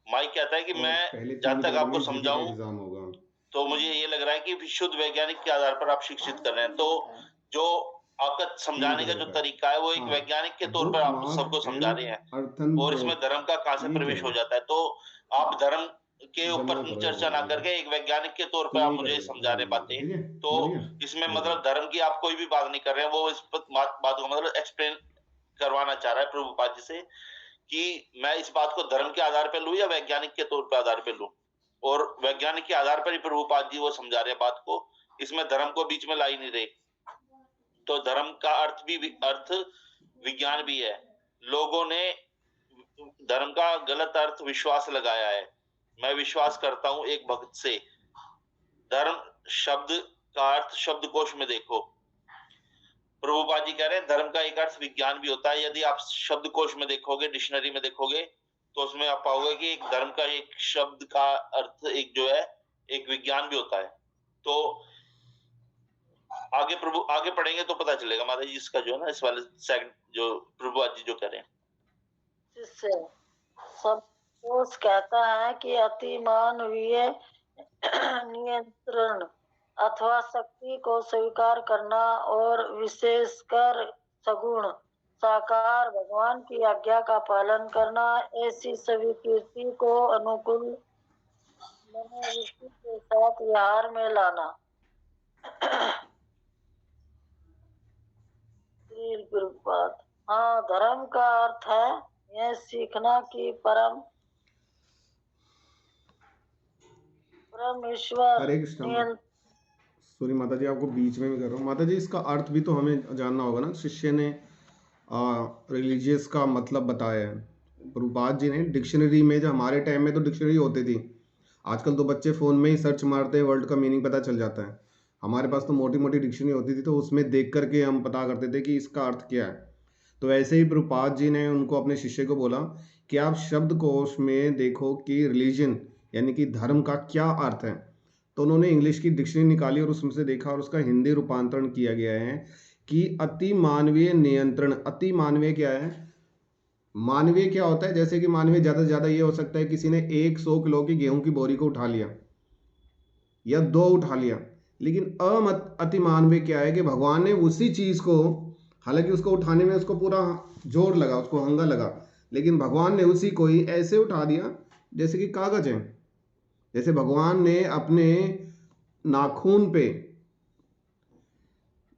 D: माइक कहता है कि
C: और
D: मैं
C: पहले
D: जहां
C: 3
D: तक
C: पीरियड
D: आपको
C: में जीके का
D: समझाऊं
C: एग्जाम होगा।
D: तो मुझे ये लग रहा है कि विशुद्ध वैज्ञानिक के आधार पर आप शिक्षित कर रहे हैं। तो जो आपका समझाने का जो तरीका है वो एक
C: हाँ,
D: वैज्ञानिक के तौर
C: बुक
D: पर आप
C: मार्क
D: सबको समझा
C: एंड
D: रहे हैं
C: अर्थन
D: और इसमें धर्म का कहाँ से
C: ये
D: प्रवेश
C: क्या
D: हो
C: है?
D: जाता है। तो आप धर्म के ऊपर
C: जमा करो
D: चर्चा ना करके एक वैज्ञानिक के तौर पर आप मुझे समझा रहे बातें।
C: ठीक है,
D: तो
C: बढ़िया।
D: इसमें मतलब धर्म की आप कोई भी बात नहीं कर रहे हैं, वो इस बात को मतलब एक्सप्लेन करवाना चाह रहा है प्रभुपाद जी से कि मैं इस बात को धर्म के आधार पर लूं या वैज्ञानिक के तौर पर आधार पर लूं। और वैज्ञानिक के आधार पर ही प्रभुपाद जी वो समझा रहे हैं बात को, इसमें धर्म को बीच में ला ही नहीं रहे। तो धर्म का अर्थ विज्ञान भी है। लोगों ने धर्म का गलत अर्थ विश्वास लगाया है। मैं विश्वास करता हूं एक भक्त से, धर्म शब्द का अर्थ शब्दकोश में देखो। प्रभुपाद जी कह रहे हैं धर्म का एक अर्थ विज्ञान भी होता है। यदि आप शब्दकोश में देखोगे, डिक्शनरी में देखोगे तो उसमें आप पाओगे कि एक धर्म का एक शब्द का अर्थ एक जो है एक विज्ञान भी होता है। तो आगे पढ़ेंगे तो पता चलेगा माता जी इसका जो है ना, इस वाले सेकंड जो प्रभुपाद जी जो कह रहे हैं।
A: इससे सब कोश कहता है कि अति मानवीय नियंत्रण अथवा शक्ति को स्वीकार करना और विशेषकर सगुण साकार भगवान की आज्ञा का पालन करना, ऐसी स्वीकृति को अनुकूल मनोवृत्ति के साथ व्यवहार में लाना। प्रभुपाद, हाँ, धर्म का अर्थ है यह सीखना कि परम ईश्वर
C: हरे कृष्ण। सॉरी माता जी, आपको बीच में भी कर रहा हूँ। माता जी इसका अर्थ भी तो हमें जानना होगा ना। शिष्य ने रिलीजियस का मतलब बताया है। प्रभुपाद जी ने डिक्शनरी में, जो हमारे टाइम में तो डिक्शनरी होती थी, आजकल तो बच्चे फ़ोन में ही सर्च मारते हैं, वर्ल्ड का मीनिंग पता चल जाता है। हमारे पास तो मोटी मोटी डिक्शनरी होती थी, तो उसमें देख करके हम पता करते थे कि इसका अर्थ क्या है। तो ऐसे ही प्रभुपाद जी ने उनको, अपने शिष्य को बोला कि आप शब्दकोश में देखो कि रिलीजन यानी कि धर्म का क्या अर्थ है। तो उन्होंने इंग्लिश की डिक्शनरी निकाली और उसमें से देखा और उसका हिंदी रूपांतरण किया गया है कि अति मानवीय नियंत्रण। अति मानवीय क्या है? मानवीय क्या होता है? जैसे कि मानवीय ज़्यादा से ज़्यादा ये हो सकता है किसी ने 100 किलो की गेहूं की बोरी को उठा लिया या 2 उठा लिया। लेकिन अति मानवीय क्या है कि भगवान ने उसी चीज़ को, हालांकि उसको उठाने में उसको पूरा जोर लगा, उसको हंगा लगा, लेकिन भगवान ने उसी को ही ऐसे उठा दिया जैसे कि कागज है। जैसे भगवान ने अपने नाखून पे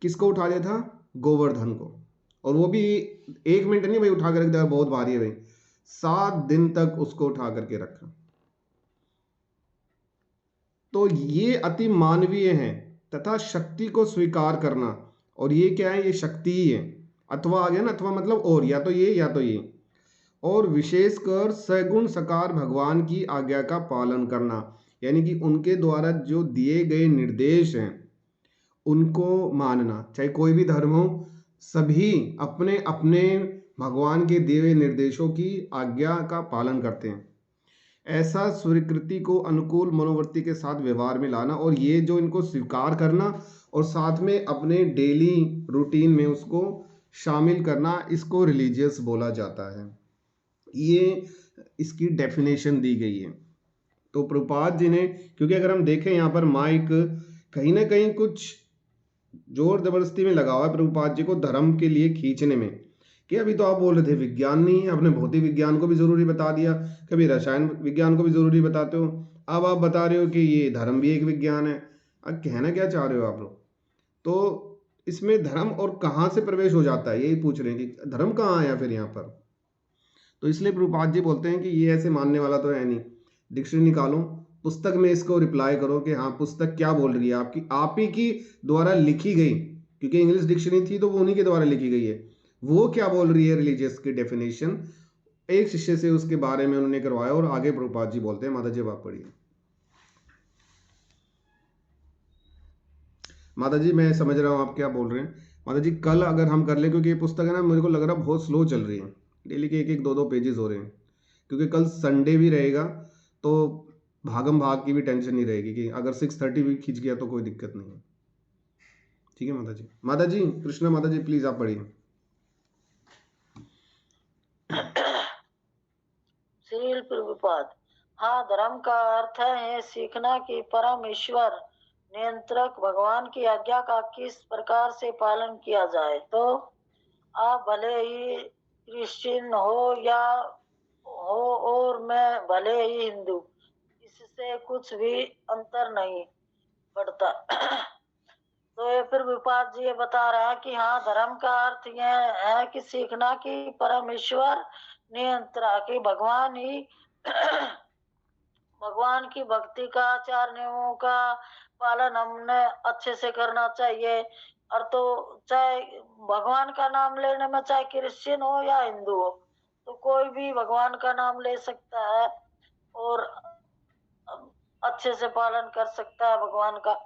C: किसको उठा दिया था? गोवर्धन को। और वो भी 1 मिनट नहीं भाई उठा कर रख दिया, बहुत भारी है भाई, 7 दिन तक उसको उठा करके रखा। तो ये अति मानवीय है। तथा शक्ति को स्वीकार करना, और ये क्या है? ये शक्ति ही है। अथवा आ गया ना, अथवा मतलब और, या तो ये या तो ये। और विशेषकर सगुण साकार भगवान की आज्ञा का पालन करना, यानी कि उनके द्वारा जो दिए गए निर्देश हैं उनको मानना। चाहे कोई भी धर्म हो, सभी अपने अपने भगवान के दिए हुए निर्देशों की आज्ञा का पालन करते हैं। ऐसा स्वीकृति को अनुकूल मनोवृत्ति के साथ व्यवहार में लाना, और ये जो इनको स्वीकार करना और साथ में अपने डेली रूटीन में उसको शामिल करना, इसको रिलीजियस बोला जाता है। ये इसकी डेफिनेशन दी गई है। तो प्रभुपाद जी ने, क्योंकि अगर हम देखें यहाँ पर माइक कहीं ना कहीं कुछ जोर जबरदस्ती में लगा हुआ है प्रभुपाद जी को धर्म के लिए खींचने में, कि अभी तो आप बोल रहे थे विज्ञान नहीं है, आपने भौतिक विज्ञान को भी जरूरी बता दिया, कभी रसायन विज्ञान को भी जरूरी बताते हो, अब आप बता रहे हो कि ये धर्म भी एक विज्ञान है। अब कहना क्या चाह रहे हो आप लोग? तो इसमें धर्म और कहाँ से प्रवेश हो जाता है, यही पूछ रहे हैं कि धर्म कहाँ आया फिर यहाँ पर। तो इसलिए प्रभुपाद जी बोलते हैं कि ये ऐसे मानने वाला तो है नहीं, डिक्शनरी निकालो, पुस्तक में इसको रिप्लाई करो कि हाँ पुस्तक क्या बोल रही है, आपकी आप ही की द्वारा लिखी गई, क्योंकि इंग्लिश डिक्शनरी थी तो वो उन्हीं के द्वारा लिखी गई है, वो क्या बोल रही है रिलीजियस की डेफिनेशन। एक शिष्य से उसके बारे में उन्होंने करवाया और आगे प्रभुपाद जी बोलते हैं। माता जी आप पढ़िए। माता जी मैं समझ रहा हूँ आप क्या बोल रहे हैं। माता जी कल अगर हम कर लें, क्योंकि ये पुस्तक है ना, मुझे को लग रहा है बहुत स्लो चल रही है, डेली के एक एक दो दो पेजेस हो रहे हैं, क्योंकि कल संडे भी रहेगा तो भागम भाग की भी टेंशन नहीं रहेगी कि अगर 6:30 भी खींच गया तो कोई दिक्कत नहीं है। ठीक है माता जी। माता जी कृष्णा माता जी प्लीज आप पढ़िए।
A: श्रील प्रभुपाद। हाँ, धर्म का अर्थ है सीखना कि परम ईश्वर नियंत्रक भगवान की आज्ञा का किस प्रकार से पालन किया जाए। तो आप भले ही क्रिश्चियन हो और मैं भले ही हिंदू, इससे कुछ भी अंतर नहीं पड़ता। तो ये फिर विपाद जी ये बता रहा है कि हाँ, धर्म का अर्थ यह है कि सीखना कि परमेश्वर नियंत्रण की भगवान ही भगवान की भक्ति का 4 नियमों का पालन हमने अच्छे से करना चाहिए। और तो चाहे भगवान का नाम लेने में चाहे क्रिश्चियन हो या हिंदू हो, तो कोई भी भगवान का नाम ले सकता है और अच्छे से पालन कर सकता है भगवान का।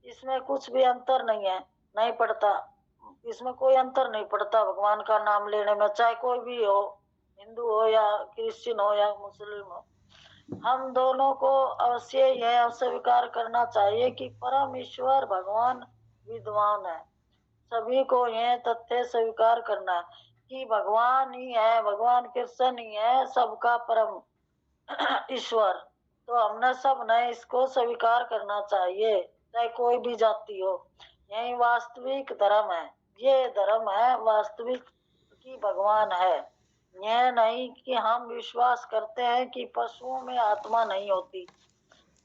A: इसमें कुछ भी अंतर नहीं पड़ता, इसमें कोई अंतर नहीं पड़ता भगवान का नाम लेने में, चाहे कोई भी हो, हिंदू हो या क्रिश्चियन हो या मुस्लिम हो। हम दोनों को अवश्य यह स्वीकार करना चाहिए कि परम ईश्वर भगवान विद्वान है। सभी को यह तथ्य स्वीकार करना कि भगवान ही है, भगवान कृष्ण ही है सबका परम ईश्वर। तो हमने सब ने इसको स्वीकार करना चाहिए, चाहे कोई भी जाति हो। यही वास्तविक धर्म है, ये धर्म है वास्तविक की भगवान है। यह नहीं कि हम विश्वास करते हैं कि पशुओं में आत्मा नहीं होती,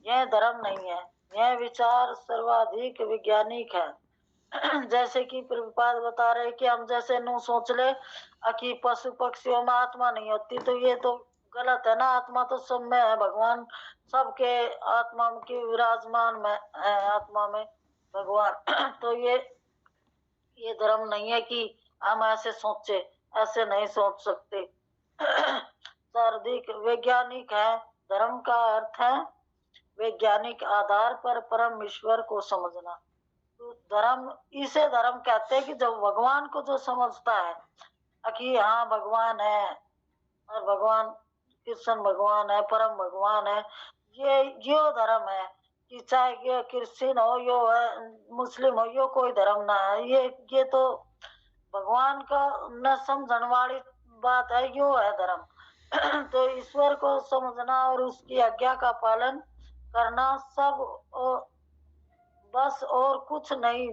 A: यह धर्म नहीं है। यह विचार सर्वाधिक वैज्ञानिक है। जैसे कि प्रभुपाद बता रहे कि हम जैसे नु सोच ले कि पशु पक्षियों में आत्मा नहीं होती, तो ये तो गलत है ना। आत्मा तो सब में है, भगवान सबके आत्मा के विराजमान में है, आत्मा में भगवान। तो ये धर्म नहीं है कि हम ऐसे सोचे, ऐसे नहीं सोच सकते। सर्वाधिक वैज्ञानिक है। धर्म का अर्थ है वैज्ञानिक आधार पर परम ईश्वर को समझना। तो धर्म, इसे धर्म कहते हैं कि जब भगवान को जो समझता है कि हाँ भगवान है और भगवान कृष्ण भगवान है, परम भगवान है, ये धर्म है। कि चाहे ये क्रिश्चियन हो, यो है मुस्लिम हो, यो कोई धर्म ना है। ये तो भगवान का न समझने वाली बात है, यो है धर्म। तो ईश्वर को समझना और उसकी आज्ञा का पालन करना सब बस और कुछ नहीं।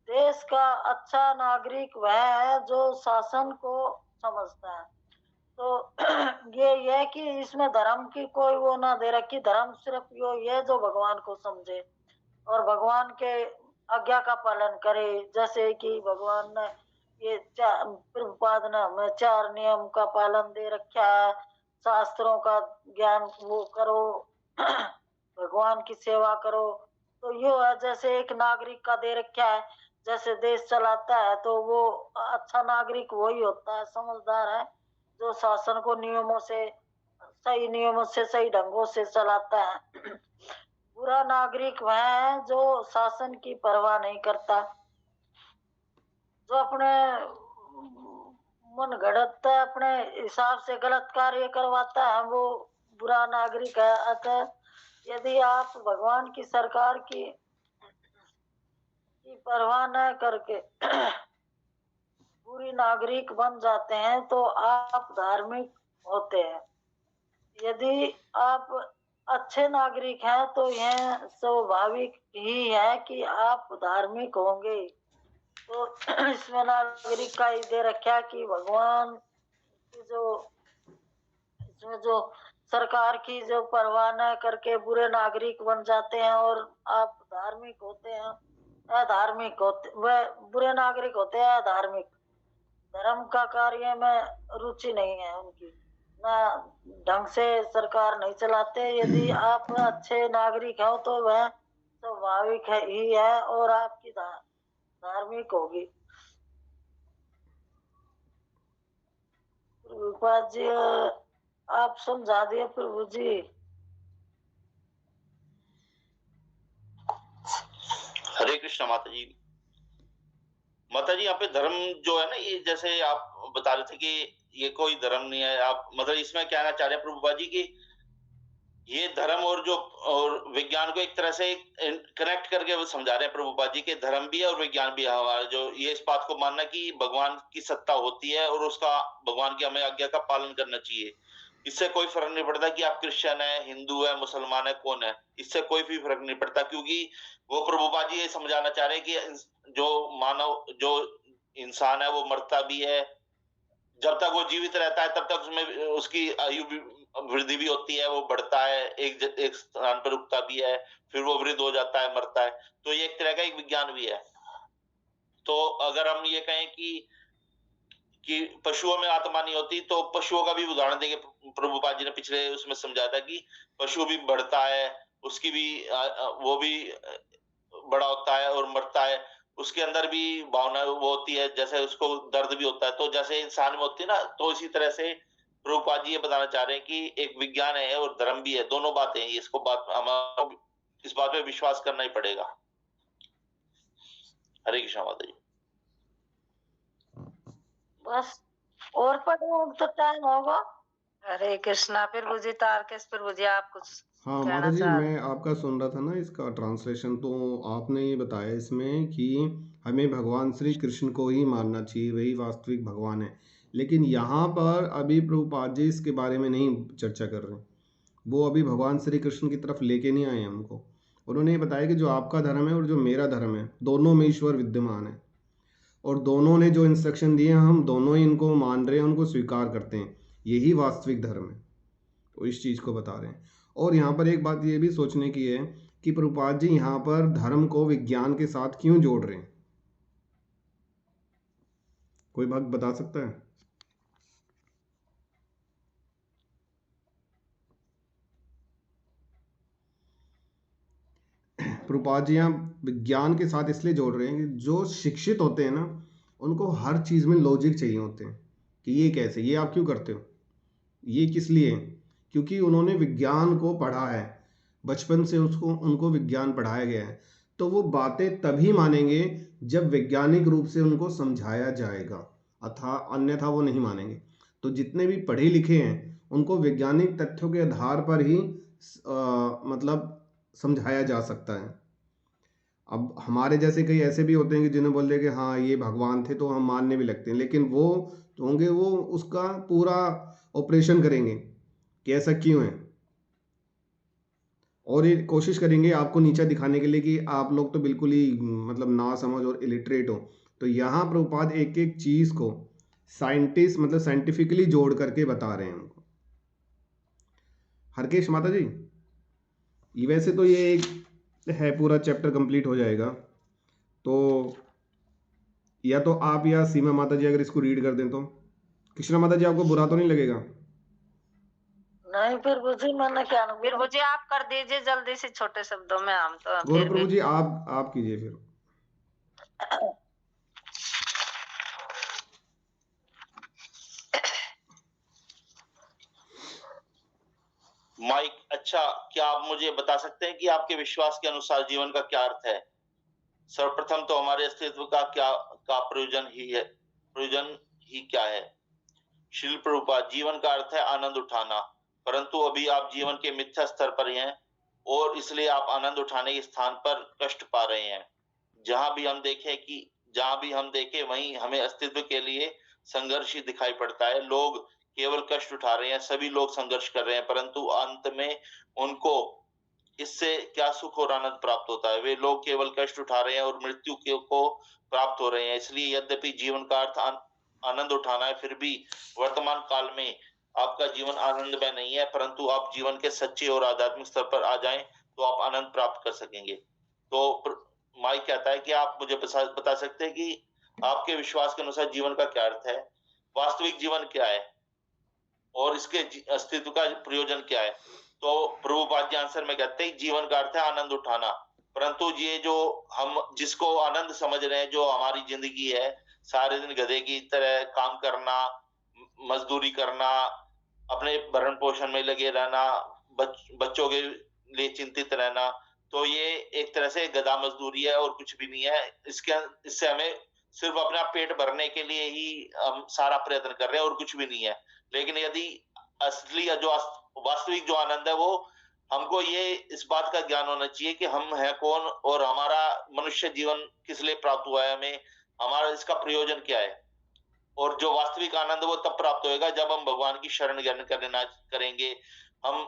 A: देश का अच्छा नागरिक वह है जो शासन को समझता है। तो ये है कि इसमें धर्म की कोई वो ना दे रखी। धर्म सिर्फ ये जो भगवान को समझे और भगवान के आज्ञा का पालन करे। जैसे कि भगवान ने ये प्रभुपाद ने हमें 4 नियम का पालन दे रखा है, शास्त्रों का ज्ञान वो करो, भगवान की सेवा करो। तो यो है जैसे एक नागरिक का दे रखा है, जैसे देश चलाता है तो वो अच्छा नागरिक वही होता है, समझदार है, जो शासन को नियमों से सही नियमों से सही ढंगों से चलाता है। बुरा नागरिक वह है जो शासन की परवाह नहीं करता, जो अपने मन गढ़ंत अपने हिसाब से गलत कार्य करवाता है, वो बुरा नागरिक है। अतः यदि आप भगवान की सरकार की परवाह न करके बुरी नागरिक बन जाते हैं तो आप धार्मिक होते हैं। यदि आप अच्छे नागरिक हैं तो यह स्वाभाविक ही है कि आप धार्मिक होंगे। तो इसमें नागरिक का ही दे रखा कि भगवान की इसमें जो सरकार की जो परवाह न करके बुरे नागरिक बन जाते हैं और आप धार्मिक होते हैं, अधार्मिक होते, वह बुरे नागरिक होते हैं अधार्मिक, धर्म का कार्य में रुचि नहीं है उनकी, ना ढंग से सरकार नहीं चलाते। यदि आप अच्छे नागरिक हो तो वह स्वाभाविक ही है और आपकी धार्मिक होगी। प्रभुपाद जी आप समझा दिए प्रभु जी।
D: हरे कृष्ण माता जी। माता जी यहाँ पे धर्म जो है ना, ये जैसे आप बता रहे थे कि ये कोई धर्म नहीं है, आप मतलब इसमें कहना चाह रहे हैं प्रभुपाद जी की ये धर्म और विज्ञान को एक तरह से कनेक्ट करके वो समझा रहे हैं प्रभुपाद जी के धर्म भी है और विज्ञान भी है हमारा, जो ये इस बात को मानना कि भगवान की सत्ता होती है और उसका भगवान की हमें आज्ञा का पालन करना चाहिए। इससे कोई फर्क नहीं पड़ता कि आप क्रिश्चियन है, हिंदू है, मुसलमान है, कौन है, इससे कोई भी फर्क नहीं पड़ता, क्योंकि वो प्रभुपाद जी ये समझाना चाह रहे हैं कि जो मानव जो इंसान है वो मरता भी है, जब तक वो जीवित रहता है तब तक उसमें उसकी आयु भी वृद्धि भी होती है, वो बढ़ता है, एक स्थान पर रुकता भी है, फिर वो वृद्ध हो जाता है, मरता है। तो ये एक तरह का एक विज्ञान भी है। तो अगर हम ये कहें कि पशुओं में आत्मा नहीं होती, तो पशुओं का भी उदाहरण देंगे। प्रभुपाद जी ने पिछले उसमें समझाया था कि पशु भी बढ़ता है, उसकी भी वो भी बड़ा होता है और मरता है, उसके अंदर भी भावना वो होती है, जैसे उसको दर्द भी होता है, तो जैसे इंसान में होती है ना, तो इसी तरह से प्रभुपाद जी ये बताना चाह रहे हैं कि एक विज्ञान है और धर्म भी है, दोनों बातें हैं। इसको हमारा इस बात पे विश्वास करना ही पड़ेगा। हरे कृष्णा माता जी।
A: बस और पढ़ो तो टाइम होगा।
B: हरे कृष्णा प्रभु जी। तारकेश प्रभु जी आप कुछ
C: हाँ माता
B: कहना
C: जी,
B: चाह रहे
C: मैं आपका सुन रहा था ना इसका ट्रांसलेशन, तो आपने ये बताया इसमें कि हमें भगवान श्री कृष्ण को ही मानना चाहिए, वही वास्तविक भगवान है। लेकिन यहाँ पर अभी प्रभुपाद जी इसके बारे में नहीं चर्चा कर रहे, वो अभी भगवान श्री कृष्ण की तरफ लेके नहीं आए हमको। उन्होंने ये बताया कि जो आपका धर्म है और जो मेरा धर्म है, दोनों में ईश्वर विद्यमान है और दोनों ने जो इंस्ट्रक्शन दिए हम दोनों ही इनको मान रहे हैं, उनको स्वीकार करते हैं, यही वास्तविक धर्म है। तो इस चीज़ को बता रहे हैं। और यहाँ पर एक बात ये भी सोचने की है कि प्रभुपाद जी यहाँ पर धर्म को विज्ञान के साथ क्यों जोड़ रहे हैं, कोई भक्त बता सकता है? प्रभुपाद जी यहाँ विज्ञान के साथ इसलिए जोड़ रहे हैं कि जो शिक्षित होते हैं ना, उनको हर चीज़ में लॉजिक चाहिए होते हैं कि ये कैसे, ये आप क्यों करते हो, ये किस लिए, क्योंकि उन्होंने विज्ञान को पढ़ा है, बचपन से उसको उनको विज्ञान पढ़ाया गया है। तो वो बातें तभी मानेंगे जब वैज्ञानिक रूप से उनको समझाया जाएगा, अन्यथा वो नहीं मानेंगे। तो जितने भी पढ़े लिखे हैं उनको वैज्ञानिक तथ्यों के आधार पर ही मतलब समझाया जा सकता है। अब हमारे जैसे कई ऐसे भी होते हैं कि जिन्हें बोल दे कि हाँ ये भगवान थे, तो हम मानने भी लगते हैं, लेकिन वो तो होंगे वो उसका पूरा ऑपरेशन करेंगे कि ऐसा क्यों है, और ये कोशिश करेंगे आपको नीचा दिखाने के लिए कि आप लोग तो बिल्कुल ही मतलब ना समझ और इलिटरेट हो। तो यहाँ प्रभुपाद एक एक चीज़ को साइंटिस्ट मतलब साइंटिफिकली जोड़ करके बता रहे हैं उनको। हरकेश माता जी, ये वैसे तो ये एक है पूरा चैप्टर कंप्लीट हो जाएगा, तो या तो आप या सीमा माता जी अगर इसको रीड कर दें तो। कृष्णा माता जी आपको बुरा तो नहीं लगेगा?
A: नहीं प्रभु जी, मैंने क्या
B: प्रभु जी आप कर दीजिए जल्दी से छोटे शब्दों में, हम तो
C: गौरव
B: फिर
C: प्रभु
B: भी
C: जी आप कीजिए फिर।
D: माइक, अच्छा, क्या आप मुझे बता सकते हैं कि आपके विश्वास के अनुसार जीवन का क्या अर्थ है? सर्वप्रथम तो हमारे अस्तित्व का प्रयोजन ही क्या है? श्रील प्रभुपाद, जीवन का अर्थ है आनंद उठाना, परंतु अभी आप जीवन के मिथ्या स्तर पर हैं और इसलिए आप आनंद उठाने के स्थान पर कष्ट पा रहे हैं। जहां भी हम देखें वहीं हमें अस्तित्व के लिए संघर्ष ही दिखाई पड़ता है। लोग केवल कष्ट उठा रहे हैं, सभी लोग संघर्ष कर रहे हैं, परंतु अंत में उनको इससे क्या सुख और आनंद प्राप्त होता है? वे लोग केवल कष्ट उठा रहे हैं और मृत्यु को प्राप्त हो रहे हैं। इसलिए यद्यपि जीवन का अर्थ आनंद उठाना है, फिर भी वर्तमान काल में आपका जीवन आनंदमय नहीं है, परंतु आप जीवन के सच्चे और आध्यात्मिक स्तर पर आ जाएं तो आप आनंद प्राप्त कर सकेंगे। तो माइक कहता है कि आप मुझे बता सकते हैं कि आपके विश्वास के अनुसार जीवन का क्या अर्थ है, वास्तविक जीवन क्या है और इसके अस्तित्व का प्रयोजन क्या है? तो प्रभुपाद जी आंसर में कहते हैं जीवन का अर्थ है आनंद उठाना, परंतु ये जो हम जिसको आनंद समझ रहे हैं, जो हमारी जिंदगी है, सारे दिन गधे की तरह काम करना, मजदूरी करना, अपने भरण पोषण में लगे रहना, बच्चों के लिए चिंतित रहना, तो ये एक तरह से गधा मजदूरी है और कुछ भी नहीं है। इससे हमें सिर्फ अपना पेट भरने के लिए ही हम सारा प्रयत्न कर रहे हैं और कुछ भी नहीं है। लेकिन यदि असली जो वास्तविक जो आनंद है, वो हमको ये इस बात का ज्ञान होना चाहिए कि हम हैं कौन और हमारा मनुष्य जीवन किस लिए प्राप्त हुआ है, हमें हमारा इसका प्रयोजन क्या है। और जो वास्तविक आनंद वो तब प्राप्त होएगा जब हम भगवान की शरण ग्रहण करेंगे। हम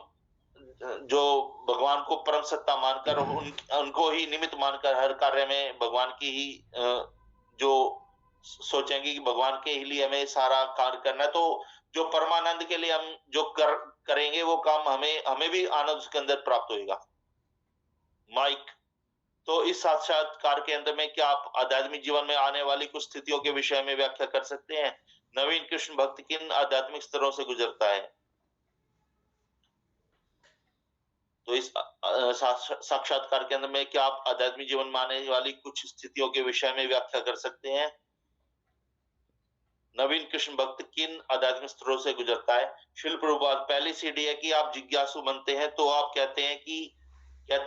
D: जो भगवान को परम सत्ता मानकर उनको ही निमित्त मानकर हर कार्य में भगवान की ही जो सोचेंगे कि भगवान के ही लिए हमें सारा कार्य करना है, तो जो परमानंद के लिए हम जो करेंगे वो काम हमें भी आनंद उसके अंदर प्राप्त होगा। माइक, तो इस साक्षात्कार के अंदर में क्या आप आध्यात्मिक जीवन में आने वाली कुछ स्थितियों के विषय में व्याख्या कर सकते हैं? नवीन कृष्ण भक्त किन आध्यात्मिक स्तरों से गुजरता है? तो इस साक्षात्कार के अंदर में क्या आप आध्यात्मिक जीवन में आने वाली कुछ स्थितियों के विषय में व्याख्या कर सकते हैं? नवीन कृष्ण भक्त किन आध्यात्मिक स्तरों से गुजरता है? श्रील प्रभुपाद, पहली सीढ़ी है कि आप जिज्ञासु बनते हैं, तो आप कहते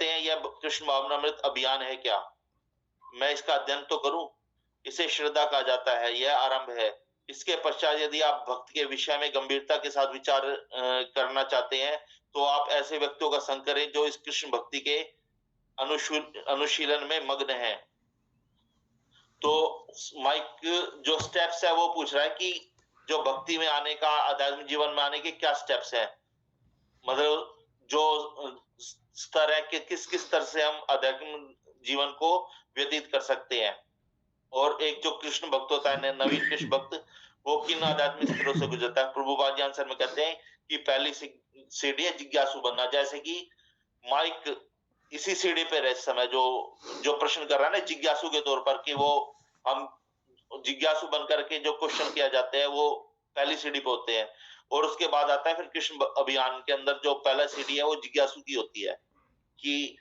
D: हैं यह कृष्ण भावनामृत अभियान है क्या? मैं इसका अध्ययन तो करूं? इसे श्रद्धा कहा जाता है, यह आरंभ है। इसके पश्चात यदि आप भक्त के विषय में गंभीरता के साथ विचार करना चाहते हैं, तो आप ऐसे व्यक्तियों का संग करें जो इस कृष्ण भक्ति के अनुशीलन में मग्न हैं। तो माइक जो स्टेप्स है वो पूछ रहा है कि जो भक्ति में आने का, आध्यात्मिक जीवन में आने के क्या स्टेप्स हैं, मतलब जो स्तर है कि किस स्तर से हम आध्यात्मिक जीवन को व्यतीत कर सकते हैं। और एक जो कृष्ण भक्त होता है, नवीन कृष्ण भक्त, वो किन आध्यात्मिक स्तरों से गुजरता है? प्रभुपाद जी आंसर में कहते हैं कि पहली सीढ़ी है जिज्ञासु बनना। जैसे कि माइक इसी सीढ़ी पे रहे समय जो प्रश्न कर रहा है ना, जिज्ञासु के तौर पर, कि वो हम जिज्ञासु बन करके जो क्वेश्चन किया जाते हैं वो पहली सीढ़ी पे होते हैं। और उसके बाद आता है फिर कृष्ण अभियान के अंदर जो पहला सीढ़ी है वो जिज्ञासु की होती है कि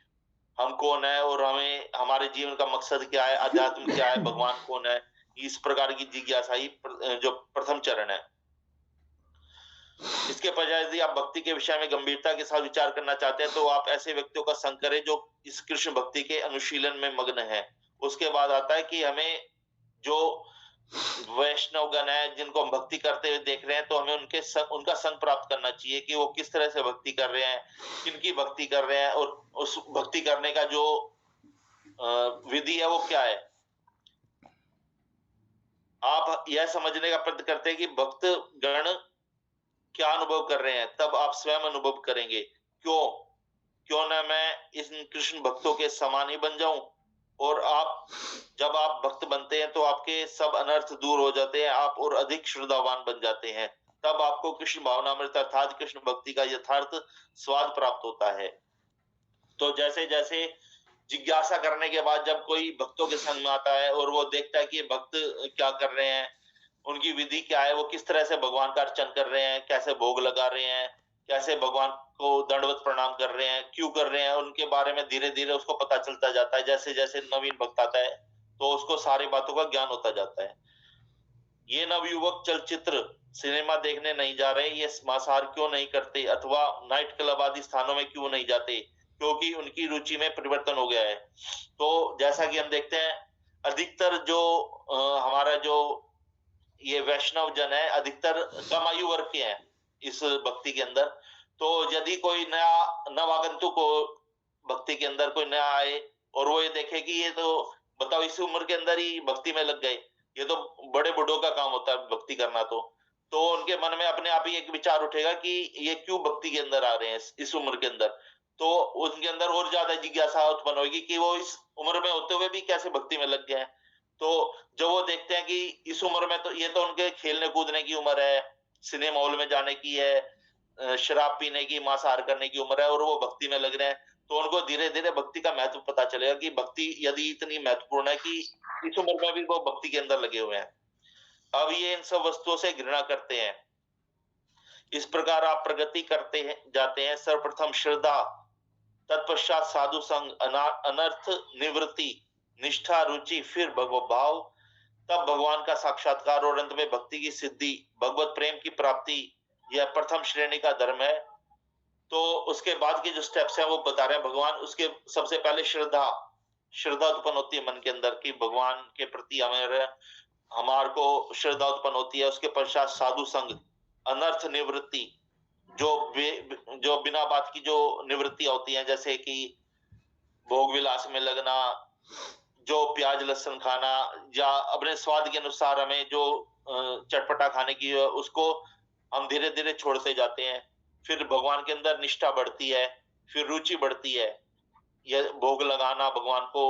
D: हम कौन है और हमें हमारे जीवन का मकसद क्या है, अध्यात्म क्या है, भगवान कौन है। इस प्रकार की जिज्ञासा ही जो प्रथम चरण है। इसके पश्चात यदि आप भक्ति के विषय में गंभीरता के साथ विचार करना चाहते हैं, तो आप ऐसे व्यक्तियों का संग करें जो इस कृष्ण भक्ति के अनुशीलन में मग्न है। उसके बाद आता है कि हमें जो वैष्णवगण है जिनको हम भक्ति करते हुए देख रहे हैं, तो हमें उनका संग प्राप्त करना चाहिए कि वो किस तरह से भक्ति कर रहे हैं, किनकी भक्ति कर रहे हैं, और उस भक्ति करने का जो विधि है वो क्या है। आप यह समझने का प्रयत्न करते हैं कि भक्त गण क्या अनुभव कर रहे हैं, तब आप स्वयं अनुभव करेंगे। क्यों न मैं इन कृष्ण भक्तों के समान ही बन जाऊं। और जब आप भक्त बनते हैं तो आपके सब अनर्थ दूर हो जाते हैं, आप और अधिक श्रद्धावान बन जाते हैं। तब आपको कृष्ण भावनामृत अर्थात कृष्ण भक्ति का यथार्थ स्वाद प्राप्त होता है। तो जैसे जैसे जिज्ञासा करने के बाद जब कोई भक्तों के संग में आता है और वो देखता है कि भक्त क्या कर रहे हैं, उनकी विधि क्या है, वो किस तरह से भगवान का अर्चन कर रहे हैं, कैसे भोग लगा रहे हैं, कैसे भगवान को दंडवत प्रणाम कर रहे हैं, क्यों कर रहे हैं, उनके बारे में धीरे धीरे उसको पता चलता जाता है। जैसे जैसे नवीन भक्त आता है तो उसको सारी बातों का ज्ञान होता जाता है। ये नवयुवक चलचित्र सिनेमा देखने नहीं जा रहे, ये मांसाहार क्यों नहीं करते अथवा नाइट क्लब आदि स्थानों में क्यों नहीं जाते, क्योंकि उनकी रुचि में परिवर्तन हो गया है। तो जैसा कि हम देखते हैं अधिकतर जो हमारा जो ये वैष्णव जन है अधिकतर कम आयु वर्ग के हैं इस भक्ति के अंदर। तो यदि कोई नया नवागंतुक को भक्ति के अंदर कोई नया आए और वो ये देखे कि ये तो बताओ इस उम्र के अंदर ही भक्ति में लग गए, ये तो बड़े बुढ़ों का काम होता है भक्ति करना, तो उनके मन में अपने आप ही एक विचार उठेगा कि ये क्यों भक्ति के अंदर आ रहे हैं इस उम्र के अंदर। तो उनके अंदर और ज्यादा जिज्ञासा उत्पन्न होगी कि वो इस उम्र में होते हुए भी कैसे भक्ति में लग गए हैं। तो जब वो देखते हैं कि इस उम्र में तो ये तो उनके खेलने कूदने की उम्र है, सिनेमा हॉल में जाने की है, शराब पीने की, मांसाहार करने की उम्र है, और वो भक्ति में लग रहे हैं, तो उनको धीरे धीरे भक्ति का महत्व पता चलेगा कि भक्ति यदि इतनी महत्वपूर्ण है कि इस उम्र में भी वो भक्ति के अंदर लगे हुए हैं। अब ये इन सब वस्तुओं से घृणा करते हैं। इस प्रकार आप प्रगति करते हैं जाते हैं। सर्वप्रथम श्रद्धा, तत्पश्चात साधु संग, अनर्थ निवृत्ति, निष्ठा, रुचि, फिर भगवत भाव, तब भगवान का साक्षात्कार और अंत में भक्ति की सिद्धि, भगवत प्रेम की प्राप्ति। यह प्रथम श्रेणी का धर्म है। तो उसके बाद के जो स्टेप्स हैं वो बता रहे हैं भगवान। उसके सबसे पहले श्रद्धा उत्पन्न होती है मन के अंदर कि भगवान के प्रति हमारे को श्रद्धा उत्पन्न होती है। उसके पश्चात साधु संग, अनर्थ निवृत्ति, जो बिना बात की जो निवृत्ति होती है, जैसे कि भोग विलास में लगना, जो प्याज लहसुन खाना, या अपने स्वाद के अनुसार हमें जो चटपटा खाने की उसको हम धीरे धीरे छोड़ते जाते हैं। फिर भगवान के अंदर निष्ठा बढ़ती है, फिर रुचि बढ़ती है, यह भोग लगाना भगवान को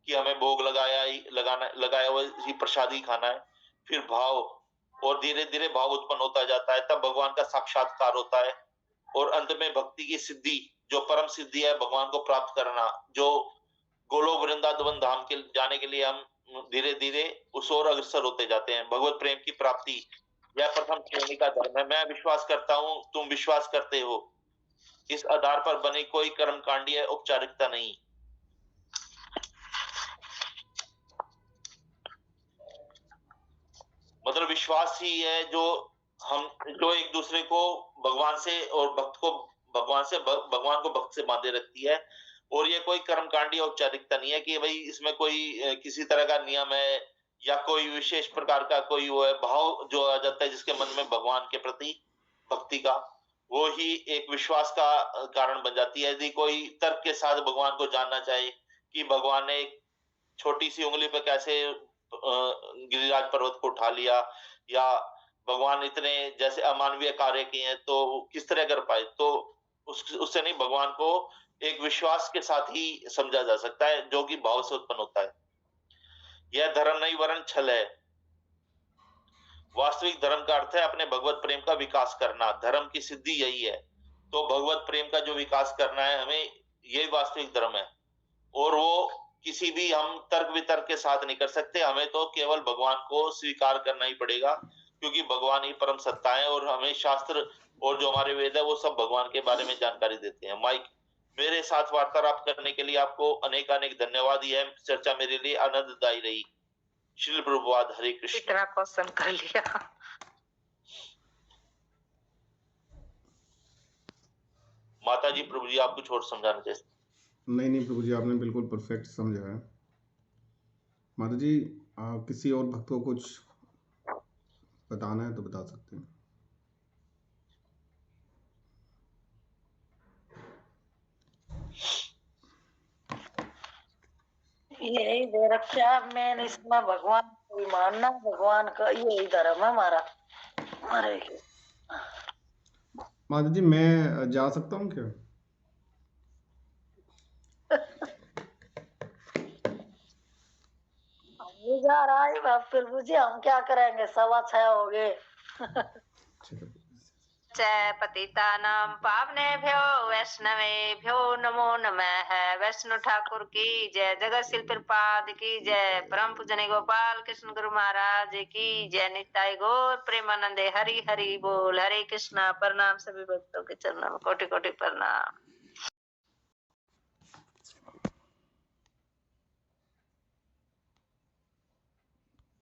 D: कि हमें भोग लगाया हुआ ही प्रसाद ही खाना है। फिर भाव, और धीरे धीरे भाव उत्पन्न होता जाता है, तब भगवान का साक्षात्कार होता है। और अंत में भक्ति की सिद्धि, जो परम सिद्धि है भगवान को प्राप्त करना, जो गोलोक वृंदावन धाम के जाने के लिए हम धीरे धीरे उस ओर अग्रसर होते जाते हैं। भगवत प्रेम की प्राप्ति, यह प्रथम श्रेणी का धर्म है। मैं विश्वास करता हूं, तुम विश्वास करते हो, इस आधार पर बनी कोई कर्मकांडीय औपचारिकता नहीं। मतलब विश्वास ही है जो एक दूसरे को भगवान से और भक्त को भगवान को भक्त से बांधे रखती है। और ये कोई कर्मकांडी औपचारिकता नहीं है कि भाई इसमें कोई किसी तरह का नियम है या कोई विशेष प्रकार का कोई वो है। भाव जो आ जाता है जिसके मन में भगवान के प्रति भक्ति का, वो ही एक विश्वास का कारण बन जाती है। यदि कोई तर्क के साथ भगवान को जानना चाहे कि भगवान ने एक छोटी सी उंगली पे कैसे गिरिराज पर्वत को उठा लिया, या भगवान इतने जैसे अमानवीय कार्य किए हैं तो किस तरह कर पाए, तो उससे नहीं, भगवान को एक विश्वास के साथ ही समझा जा सकता है जो कि भाव से उत्पन्न होता है। यह धर्म नहीं वरन छल है। वास्तविक धर्म का अर्थ है अपने भगवत प्रेम का विकास करना। धर्म की सिद्धि यही है। तो भगवत प्रेम का जो विकास करना है हमें, यही वास्तविक धर्म है। और वो किसी भी हम तर्क वितर्क के साथ नहीं कर सकते। हमें तो केवल भगवान को स्वीकार करना ही पड़ेगा, क्योंकि भगवान ही परम सत्ता है और हमें शास्त्र और जो हमारे वेद है वो सब भगवान के बारे में जानकारी देते हैं। माइक, मेरे साथ वार्तालाप करने के लिए आपको अनेक धन्यवाद। यह चर्चा मेरे लिए आनंददायी रही। श्री प्रभुपाद, हरे कृष्ण।
B: इतना क्वेश्चन कर लिया।
D: माता जी, प्रभु जी, आप कुछ और समझाना चाहते?
C: नहीं प्रभु जी, आपने बिल्कुल परफेक्ट समझा है। माता जी, किसी और भक्त को कुछ बताना है तो बता सकते हैं।
A: यही दे रखा मैन, इसमें भगवान को मानना, भगवान का यही धर्म है हमारा। हरे
C: माता जी, मैं जा सकता हूँ क्या?
A: हम जा रहा है प्रभु जी, हम क्या करेंगे, 6:15 हो गए।
B: जय पतितानां पावनेभ्यो वैष्णवेभ्यो नमो नमः। वैष्णव ठाकुर की जय, जगत शिल प्रपाद की जय, परम पूजनीय गोपाल कृष्ण गुरु महाराज की जय, नित्याय गौर प्रेमानंदे हरि हरि बोल। हरे कृष्णा। प्रणाम सभी भक्तों के चरणों में कोटि कोटि प्रणाम।